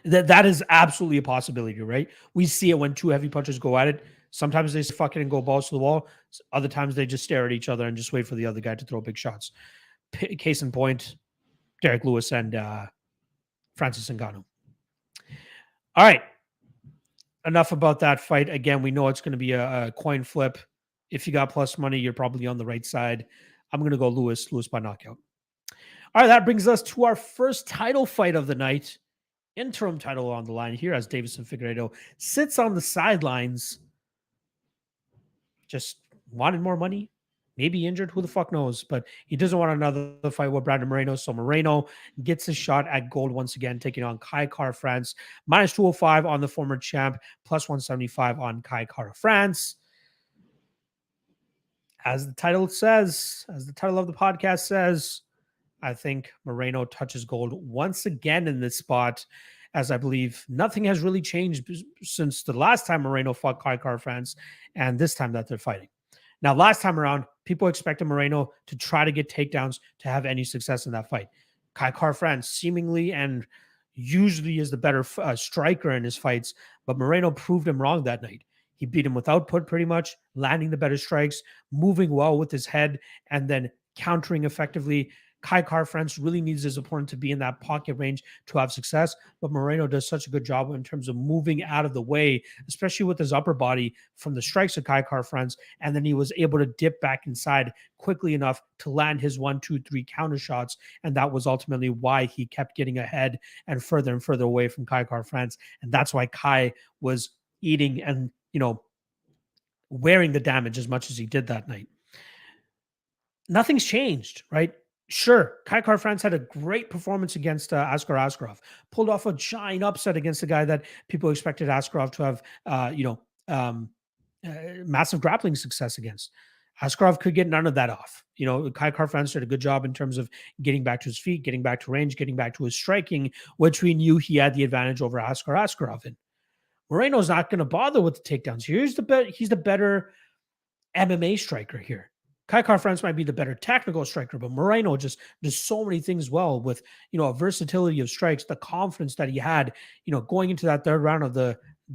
That is absolutely a possibility, right? We see it when two heavy punchers go at it. Sometimes they fuck it and go balls to the wall. Other times they just stare at each other and just wait for the other guy to throw big shots. Case in point, Derek Lewis and Francis Ngannou. All right. Enough about that fight. Again, we know it's going to be a coin flip. If you got plus money, you're probably on the right side. I'm going to go Lewis by knockout. All right, that brings us to our first title fight of the night. Interim title on the line here as Deiveson Figueiredo sits on the sidelines. Just wanted more money. Maybe injured. Who the fuck knows? But he doesn't want another fight with Brandon Moreno. So Moreno gets a shot at gold once again, taking on Kai Kara-France. Minus 205 on the former champ, plus 175 on Kai Kara-France. As the title says, as the title of the podcast says, I think Moreno touches gold once again in this spot, as I believe nothing has really changed since the last time Moreno fought Kai Kara-France and this time that they're fighting. Now, last time around, people expected Moreno to try to get takedowns to have any success in that fight. Kai Kara-France seemingly and usually is the better striker in his fights, but Moreno proved him wrong that night. He beat him with output pretty much, landing the better strikes, moving well with his head, and then countering effectively. Kai Kara-France really needs his opponent to be in that pocket range to have success, but Moreno does such a good job in terms of moving out of the way, especially with his upper body from the strikes of Kai Kara-France, and then he was able to dip back inside quickly enough to land his 1, 2, 3 counter shots, and that was ultimately why he kept getting ahead and further away from Kai Kara-France, and that's why Kai was eating and, wearing the damage as much as he did that night. Nothing's changed, right? Sure, Kai Kara-France had a great performance against Askar Askarov. Pulled off a giant upset against a guy that people expected Askarov to have, massive grappling success against. Askarov could get none of that off. Kai Kara-France did a good job in terms of getting back to his feet, getting back to range, getting back to his striking, which we knew he had the advantage over Askar Askarov in. Moreno's not going to bother with the takedowns. He's the better MMA striker here. Kai Kara-France might be the better technical striker, but Moreno just does so many things well with, a versatility of strikes, the confidence that he had, going into that third round of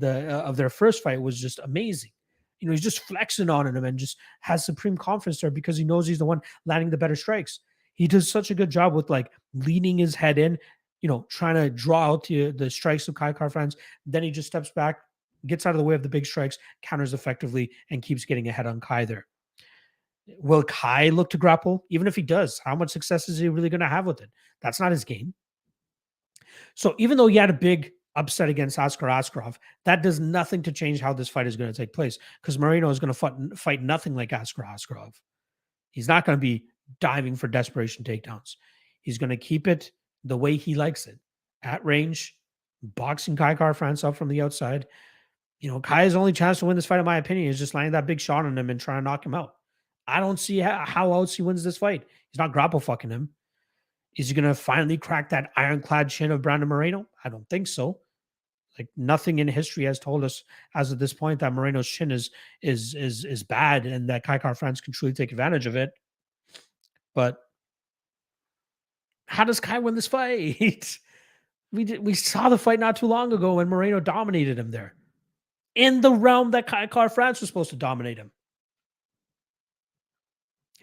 of their first fight was just amazing. He's just flexing on him and just has supreme confidence there because he knows he's the one landing the better strikes. He does such a good job with leaning his head in, trying to draw out the strikes of Kai Kara-France. Then he just steps back, gets out of the way of the big strikes, counters effectively, and keeps getting ahead on Kai there. Will Kai look to grapple? Even if he does, how much success is he really going to have with it? That's not his game. So even though he had a big upset against Askar Askarov, that does nothing to change how this fight is going to take place because Moreno is going to fight nothing like Askar Askarov. He's not going to be diving for desperation takedowns. He's going to keep it the way he likes it, at range, boxing Kai Kara-France up from the outside. Kai's only chance to win this fight, in my opinion, is just landing that big shot on him and trying to knock him out. I don't see how else he wins this fight. He's not grapple fucking him. Is he going to finally crack that ironclad chin of Brandon Moreno? I don't think so. Nothing in history has told us as of this point that Moreno's chin is bad and that Kai Kara-France can truly take advantage of it. But how does Kai win this fight? We saw the fight not too long ago when Moreno dominated him there in the realm that Kai Kara-France was supposed to dominate him.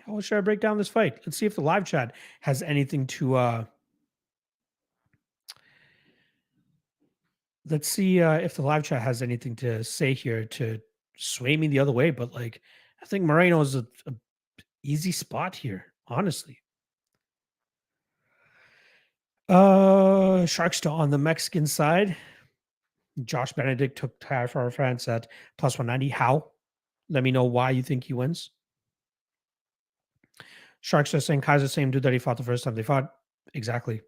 How should I break down this fight? Let's see if the live chat has anything to let's see if the live chat has anything to say here to sway me the other way. But I think Moreno is a easy spot here, honestly. Sharks on the Mexican side. Josh Benedict took Kai Kara-France at plus 190. How? Let me know why you think he wins. Sharks are saying Kai's the same dude that he fought the first time they fought. Exactly.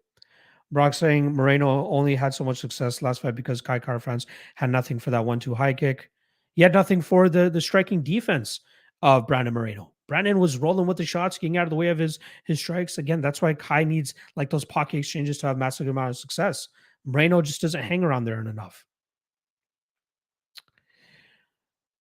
Brock saying Moreno only had so much success last fight because Kai Kara-France had nothing for that 1-2 high kick. He had nothing for the striking defense of Brandon Moreno. Brandon was rolling with the shots, getting out of the way of his strikes. Again, that's why Kai needs those pocket exchanges to have massive amount of success. Moreno just doesn't hang around there enough.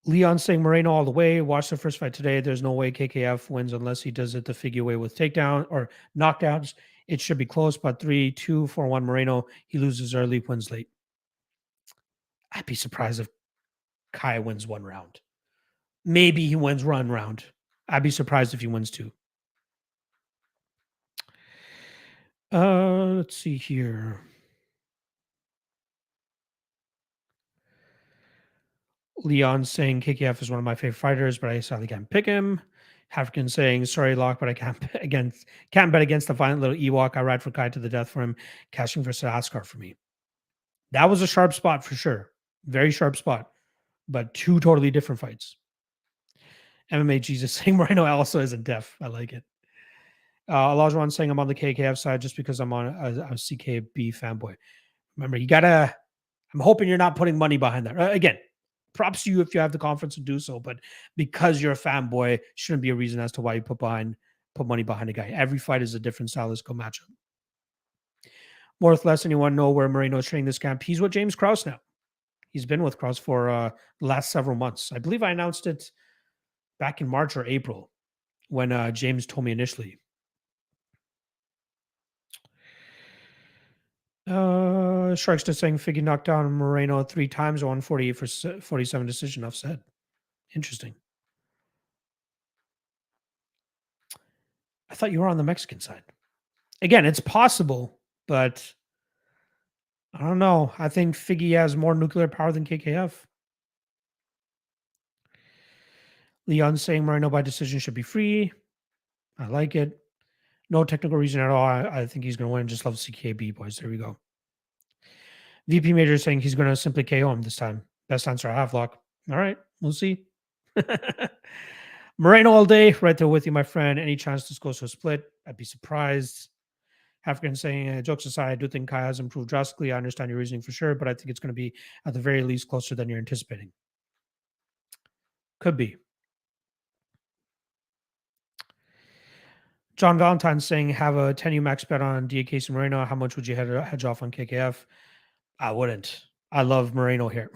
Leon saying Moreno all the way. Watch the first fight today. There's no way KKF wins unless he does it the figure way with takedown or knockdowns. It should be close, but 3-2 for 1 Moreno. He loses early, wins late. I'd be surprised if Kai wins 1 round. Maybe he wins 1 round. I'd be surprised if he wins 2. Let's see here. Leon saying KKF is one of my favorite fighters, but I sadly can't pick him. African saying, sorry, Lock, but I can't bet against the violent little Ewok. I ride for Kai to the death for him, cashing for Sadaskar for me. That was a sharp spot for sure. Very sharp spot, but two totally different fights. MMA Jesus saying Moreno also isn't deaf. I like it. Olajuwon saying I'm on the KKF side just because I'm on a CKB fanboy. Remember, I'm hoping you're not putting money behind that. Again, props to you if you have the confidence to do so, but because you're a fanboy, shouldn't be a reason as to why you put money behind a guy. Every fight is a different stylistical matchup. More or less, anyone know where Moreno is training this camp? He's with James Krause now. He's been with Krause for the last several months. I believe I announced it back in March or April when James told me initially. Sharks just saying Figgy knocked down Moreno 3 times, 148 for 47 decision. Enough said. Interesting. I thought you were on the Mexican side. Again, it's possible, but I don't know. I think Figgy has more nuclear power than KKF. Leon saying Moreno by decision should be free. I like it. No technical reason at all. I think he's going to win. Just love CKB, boys. There we go. VP Major saying he's going to simply KO him this time. Best answer I have, Lock. All right. We'll see. Moreno all day. Right there with you, my friend. Any chance this goes to a split? I'd be surprised. African saying, jokes aside, I do think Kai has improved drastically. I understand your reasoning for sure, but I think it's going to be at the very least closer than you're anticipating. Could be. John Valentine saying, have a 10U max bet on DAK Moreno. How much would you hedge off on KKF? I wouldn't. I love Moreno here.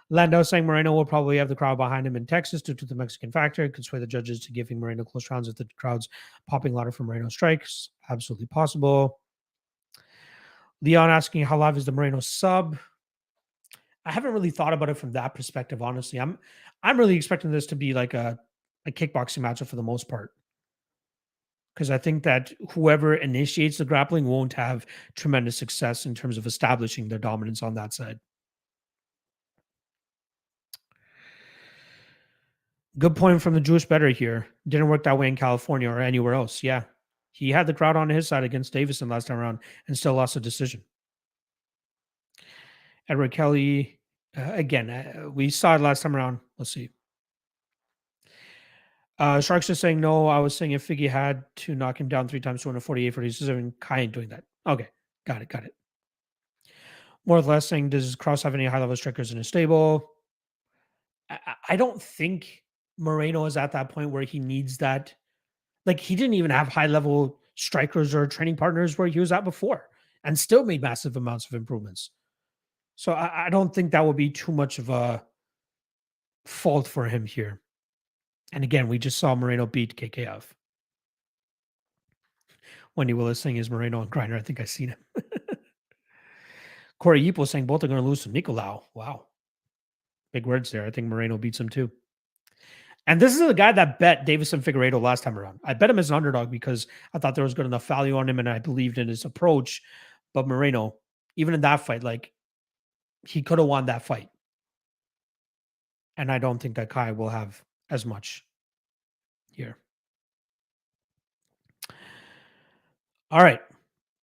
Lando saying Moreno will probably have the crowd behind him in Texas due to the Mexican factor. It could sway the judges to giving Moreno close rounds if the crowd's popping louder for Moreno strikes. Absolutely possible. Leon asking how live is the Moreno sub? I haven't really thought about it from that perspective, honestly. I'm really expecting this to be like a kickboxing matchup for the most part. Because I think that whoever initiates the grappling won't have tremendous success in terms of establishing their dominance on that side. Good point from the Jewish bettor here. Didn't work that way in California or anywhere else. Yeah. He had the crowd on his side against Davison last time around and still lost a decision. Edward Kelly, again, we saw it last time around. Let's see. Sharks is saying no. I was saying if Figgy had to knock him down 3 times, 248 for decision, Kai ain't doing that. Okay. Got it. More or less saying, does Krause have any high-level strikers in his stable? I don't think Moreno is at that point where he needs that. Like, he didn't even have high-level strikers or training partners where he was at before and still made massive amounts of improvements. So I don't think that would be too much of a fault for him here. And again, we just saw Moreno beat KKF. Wendy Willis saying is Moreno and Griner. I think I've seen him. Corey Yipo saying both are going to lose to Nicolau. Wow. Big words there. I think Moreno beats him too. And this is the guy that bet Davison Figueiredo last time around. I bet him as an underdog because I thought there was good enough value on him and I believed in his approach. But Moreno, even in that fight, like, he could have won that fight. And I don't think that Kai will have as much here. All right.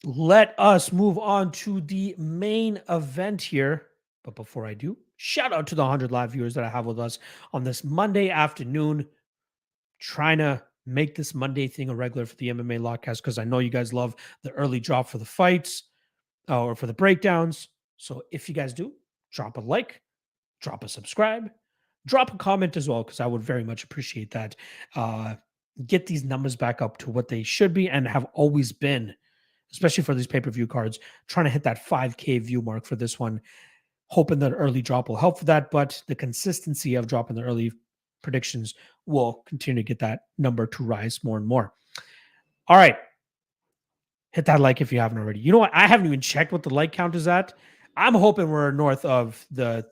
Let us move on to the main event here. But before I do, shout out to the 100 live viewers that I have with us on this Monday afternoon. Trying to make this Monday thing a regular for the MMA Lock-Cast because I know you guys love the early drop for the fights or for the breakdowns. So if you guys do, drop a like, drop a subscribe, drop a comment as well because I would very much appreciate that. Get these numbers back up to what they should be and have always been, especially for these pay-per-view cards, trying to hit that 5K view mark for this one. Hoping that early drop will help for that, but the consistency of dropping the early predictions will continue to get that number to rise more and more. All right. Hit that like if you haven't already. You know what? I haven't even checked what the like count is at. I'm hoping we're north of the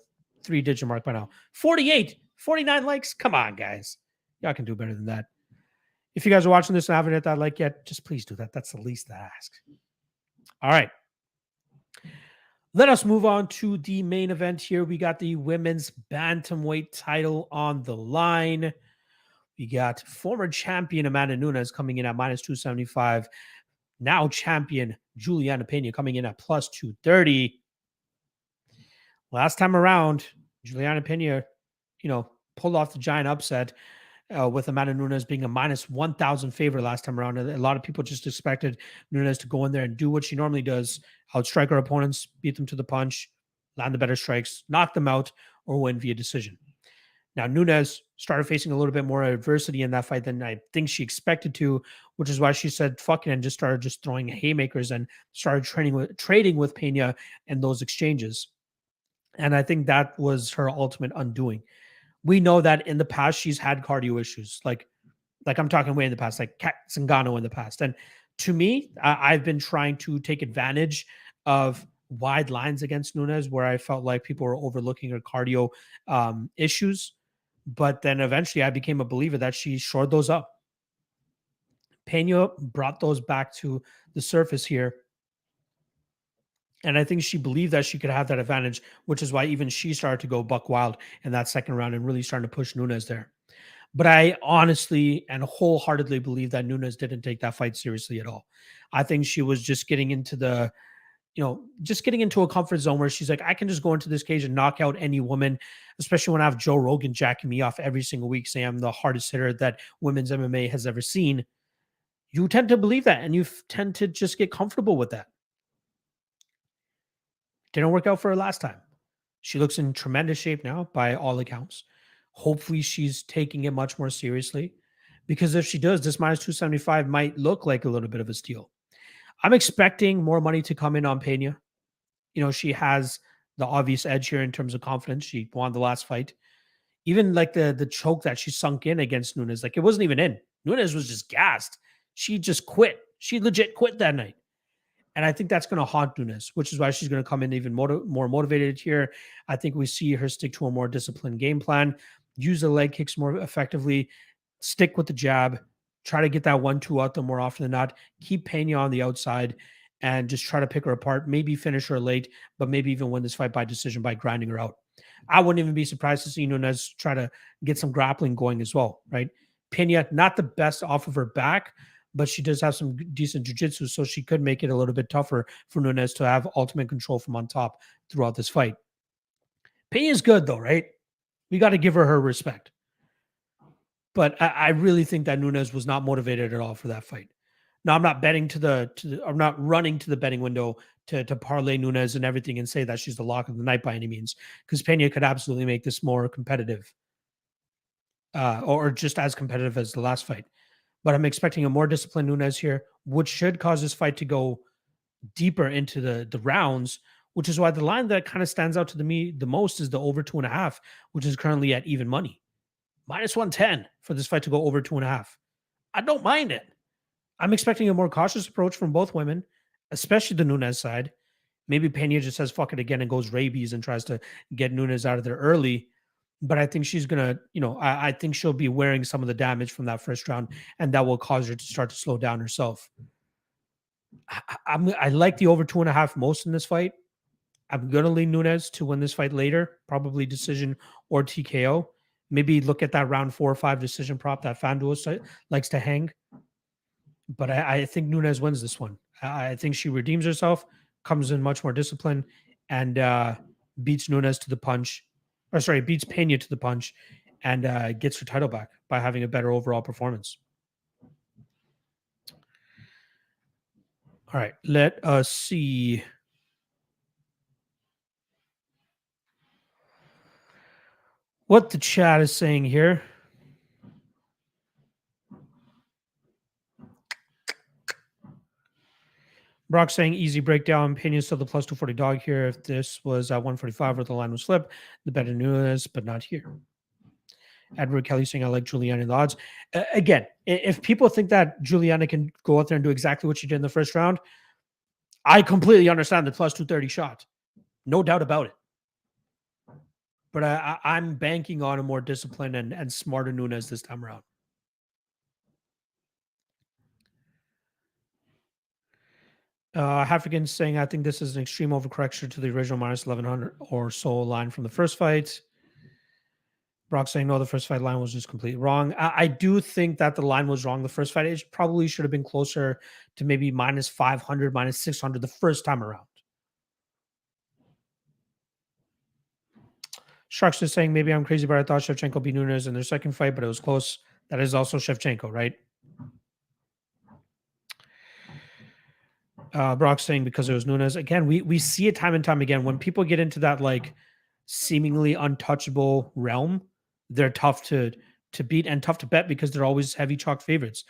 3-digit mark by now. 48, 49 likes. Come on, guys. Y'all can do better than that. If you guys are watching this and haven't hit that like yet, just please do that. That's the least I ask. All right. Let us move on to the main event here. We got the women's bantamweight title on the line. We got former champion Amanda Nunes coming in at minus 275. Now champion Juliana Pena coming in at plus 230. Last time around, Juliana Pena, pulled off the giant upset with Amanda Nunes being a minus 1,000 favorite last time around. A lot of people just expected Nunes to go in there and do what she normally does, outstrike her opponents, beat them to the punch, land the better strikes, knock them out, or win via decision. Now, Nunes started facing a little bit more adversity in that fight than I think she expected to, which is why she said fuck it and just started just throwing haymakers and started trading with Pena in those exchanges. And I think that was her ultimate undoing. We know that in the past she's had cardio issues, like I'm talking way in the past, like Kat Zingano in the past. And to me, I've been trying to take advantage of wide lines against Nunes where I felt like people were overlooking her cardio issues. But then eventually I became a believer that she shored those up. Pena brought those back to the surface here. And I think she believed that she could have that advantage, which is why even she started to go buck wild in that second round and really starting to push Nunes there. But I honestly and wholeheartedly believe that Nunes didn't take that fight seriously at all. I think she was just getting into a comfort zone where she's like, I can just go into this cage and knock out any woman, especially when I have Joe Rogan jacking me off every single week, saying I'm the hardest hitter that women's MMA has ever seen. You tend to believe that and you tend to just get comfortable with that. Didn't work out for her last time. She looks in tremendous shape now by all accounts. Hopefully she's taking it much more seriously because if she does, this minus 275 might look like a little bit of a steal. I'm expecting more money to come in on Pena. She has the obvious edge here in terms of confidence. She won the last fight. Even like the choke that she sunk in against Nunes, like it wasn't even in. Nunes was just gassed. She just quit. She legit quit that night. And I think that's going to haunt Nunes, which is why she's going to come in even more motivated here. I think we see her stick to a more disciplined game plan, use the leg kicks more effectively, stick with the jab, try to get that 1-2 out there more often than not, keep Pena on the outside, and just try to pick her apart, maybe finish her late, but maybe even win this fight by decision by grinding her out. I wouldn't even be surprised to see Nunes try to get some grappling going as well, right? Pena, not the best off of her back, but she does have some decent jiu-jitsu, so she could make it a little bit tougher for Nunes to have ultimate control from on top throughout this fight. Pena is good, though, right? We got to give her respect. But I really think that Nunes was not motivated at all for that fight. Now, I'm not betting I'm not running to the betting window to parlay Nunes and everything and say that she's the lock of the night by any means, because Pena could absolutely make this more competitive, or just as competitive as the last fight. But I'm expecting a more disciplined Nunes here, which should cause this fight to go deeper into the rounds, which is why the line that kind of stands out to me the most is the over 2.5, which is currently at even money. Minus 110 for this fight to go over 2.5. I don't mind it. I'm expecting a more cautious approach from both women, especially the Nunes side. Maybe Pena just says fuck it again and goes rabies and tries to get Nunes out of there early. But I think she's going to, I think she'll be wearing some of the damage from that first round, and that will cause her to start to slow down herself. I like the over 2.5 most in this fight. I'm going to lean Nunes to win this fight later, probably decision or TKO. Maybe look at that round 4 or 5 decision prop that FanDuel likes to hang. But I think Nunes wins this one. I think she redeems herself, comes in much more disciplined, and beats Nunes to the punch. Or sorry, beats Pena to the punch and gets her title back by having a better overall performance. All right, let us see. What the chat is saying here. Brock saying easy breakdown. Pena still the plus 240 dog here. If this was at 145 where the line was flipped, the better Nunes, but not here. Edward Kelly saying I like Juliana in the odds. Again, if people think that Juliana can go out there and do exactly what she did in the first round, I completely understand the plus 230 shot. No doubt about it. But I'm banking on a more disciplined and smarter Nunes this time around. Haffigan saying, I think this is an extreme overcorrection to the original minus 1100 or so line from the first fight. Brock saying, no, the first fight line was just completely wrong. I do think that the line was wrong the first fight. It probably should have been closer to maybe minus 500, minus 600 the first time around. Sharks is saying, maybe I'm crazy, but I thought Shevchenko beat Nunes in their second fight, but it was close. That is also Shevchenko, right? Brock saying because it was Nunes. Again, we see it time and time again. When people get into that like seemingly untouchable realm, they're tough to beat and tough to bet because they're always heavy chalk favorites.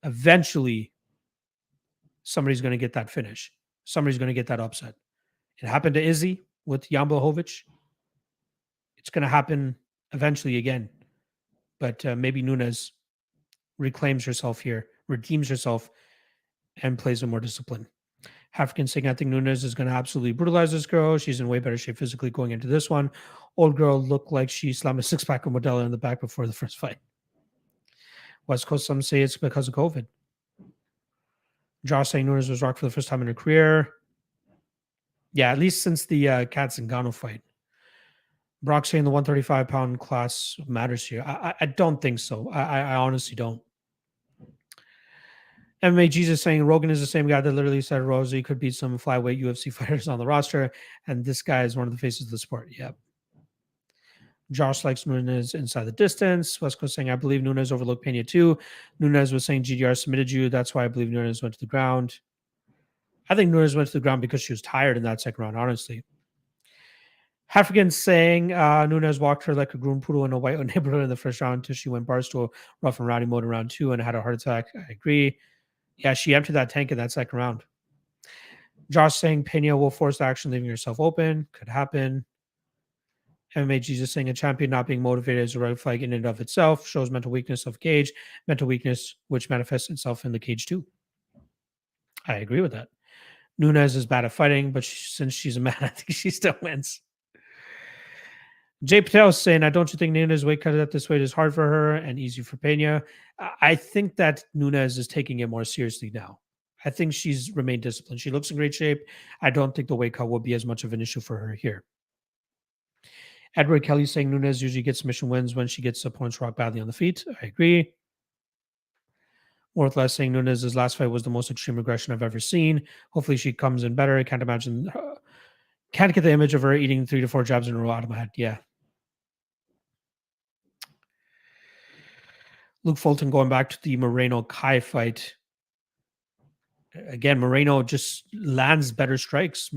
Eventually, somebody's going to get that finish. Somebody's going to get that upset. It happened to Izzy with Jan Blachowicz. It's going to happen eventually again. But maybe Nunes reclaims herself here, redeems herself, and plays with more discipline. Hafkin saying, I think Nunes is going to absolutely brutalize this girl. She's in way better shape physically going into this one. Old girl looked like she slammed a six-pack of Modelo in the back before the first fight. West Coast, some say it's because of COVID. Josh saying Nunes was rocked for the first time in her career. Yeah, at least since the Katz and Gano fight. Brock saying the 135-pound class matters here. I don't think so. I honestly don't. MMA Jesus saying Rogan is the same guy that literally said Rosie could beat some flyweight UFC fighters on the roster, and this guy is one of the faces of the sport. Yep. Josh likes Nunes inside the distance. West Coast saying, I believe Nunes overlooked Pena too. Nunes was saying GDR submitted you. That's why I believe Nunes went to the ground. I think Nunes went to the ground because she was tired in that second round, honestly. Haffigan saying Nunes walked her like a groomed poodle in a white neighborhood in the first round until she went barstool rough and rowdy mode in round 2 and had a heart attack. I agree. Yeah, she emptied that tank in that second round. Josh saying Pena will force action, leaving herself open. Could happen. MMA Jesus saying a champion not being motivated is a red flag in and of itself. Shows mental weakness of cage. Mental weakness which manifests itself in the cage too. I agree with that. Nunes is bad at fighting, but since she's a man, I think she still wins. Jay Patel is saying, don't you think Nunes' weight cut at this weight is hard for her and easy for Pena? I think that Nunes is taking it more seriously now. I think she's remained disciplined. She looks in great shape. I don't think the weight cut will be as much of an issue for her here. Edward Kelly saying Nunes usually gets submission wins when she gets opponents rock badly on the feet. I agree. Worthless saying Nunes' last fight was the most extreme aggression I've ever seen. Hopefully she comes in better. I can't imagine. Can't get the image of her eating 3 to 4 jabs in a row out of my head. Yeah. Luke Fulton going back to the Moreno-Kai fight. Again, Moreno just lands better strikes.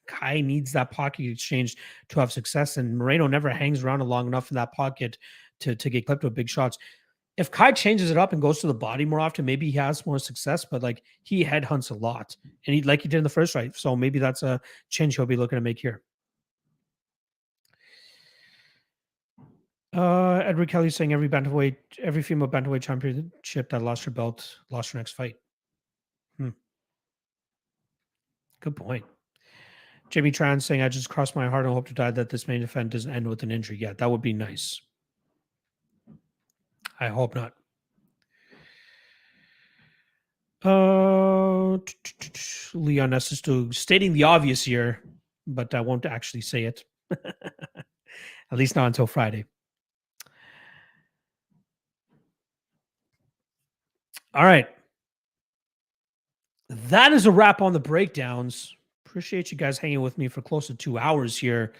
Kai needs that pocket exchange to have success, and Moreno never hangs around long enough in that pocket to get clipped with big shots. If Kai changes it up and goes to the body more often, maybe he has more success, but like he headhunts a lot, and he did in the first fight. So maybe that's a change he'll be looking to make here. Edward Kelly saying every female bantamweight championship that lost her belt lost her next fight. Good point. Jamie Tran saying, I just crossed my heart and hope to die that this main event doesn't end with an injury. Yeah, that would be nice. I hope not. Leon is still stating the obvious here, but I won't actually say it. At least not until Friday. All right. That is a wrap on the breakdowns. Appreciate you guys hanging with me for close to 2 hours here.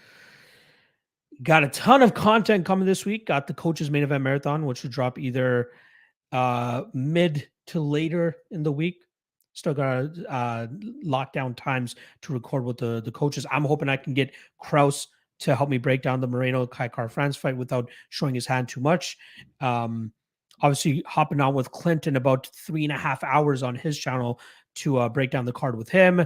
Got a ton of content coming this week. Got the Coach's Main Event Marathon, which will drop either mid to later in the week. Still got lockdown times to record with the coaches. I'm hoping I can get Kraus to help me break down the Moreno Kai Car France fight without showing his hand too much. Obviously, hopping on with Clint in about 3.5 hours on his channel to break down the card with him.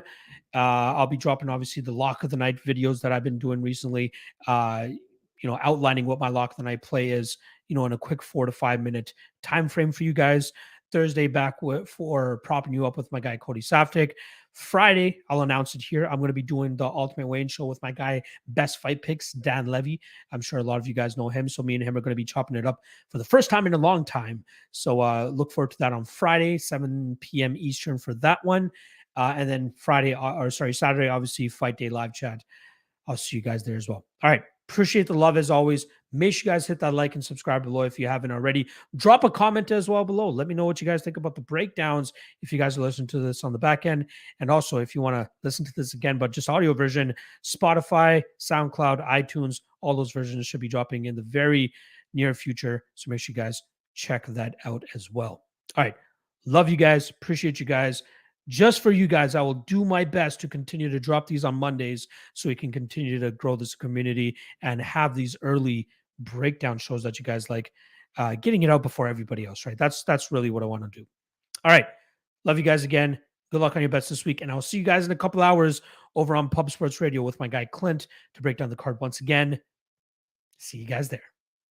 I'll be dropping, obviously, the Lock of the Night videos that I've been doing recently, outlining what my Lock of the Night play is, in a quick 4 to 5 minute time frame for you guys. Thursday back for propping you up with my guy, Cody Saftik. Friday, I'll announce it here. I'm going to be doing the Ultimate Weigh-In show with my guy, Best Fight Picks, Dan Levy. I'm sure a lot of you guys know him, so me and him are going to be chopping it up for the first time in a long time. So look forward to that on Friday, 7 p.m. Eastern for that one. And then Saturday, obviously, fight day live chat. I'll see you guys there as well. All right. Appreciate the love as always. Make sure you guys hit that like and subscribe below if you haven't already. Drop a comment as well below. Let me know what you guys think about the breakdowns if you guys are listening to this on the back end. And also, if you want to listen to this again, but just audio version, Spotify, SoundCloud, iTunes, all those versions should be dropping in the very near future. So make sure you guys check that out as well. All right. Love you guys. Appreciate you guys. Just for you guys, I will do my best to continue to drop these on Mondays so we can continue to grow this community and have these early breakdown shows that you guys like, getting it out before everybody else, right? That's really what I want to do. All right. Love you guys again. Good luck on your bets this week. And I'll see you guys in a couple hours over on Pub Sports Radio with my guy Clint to break down the card once again. See you guys there.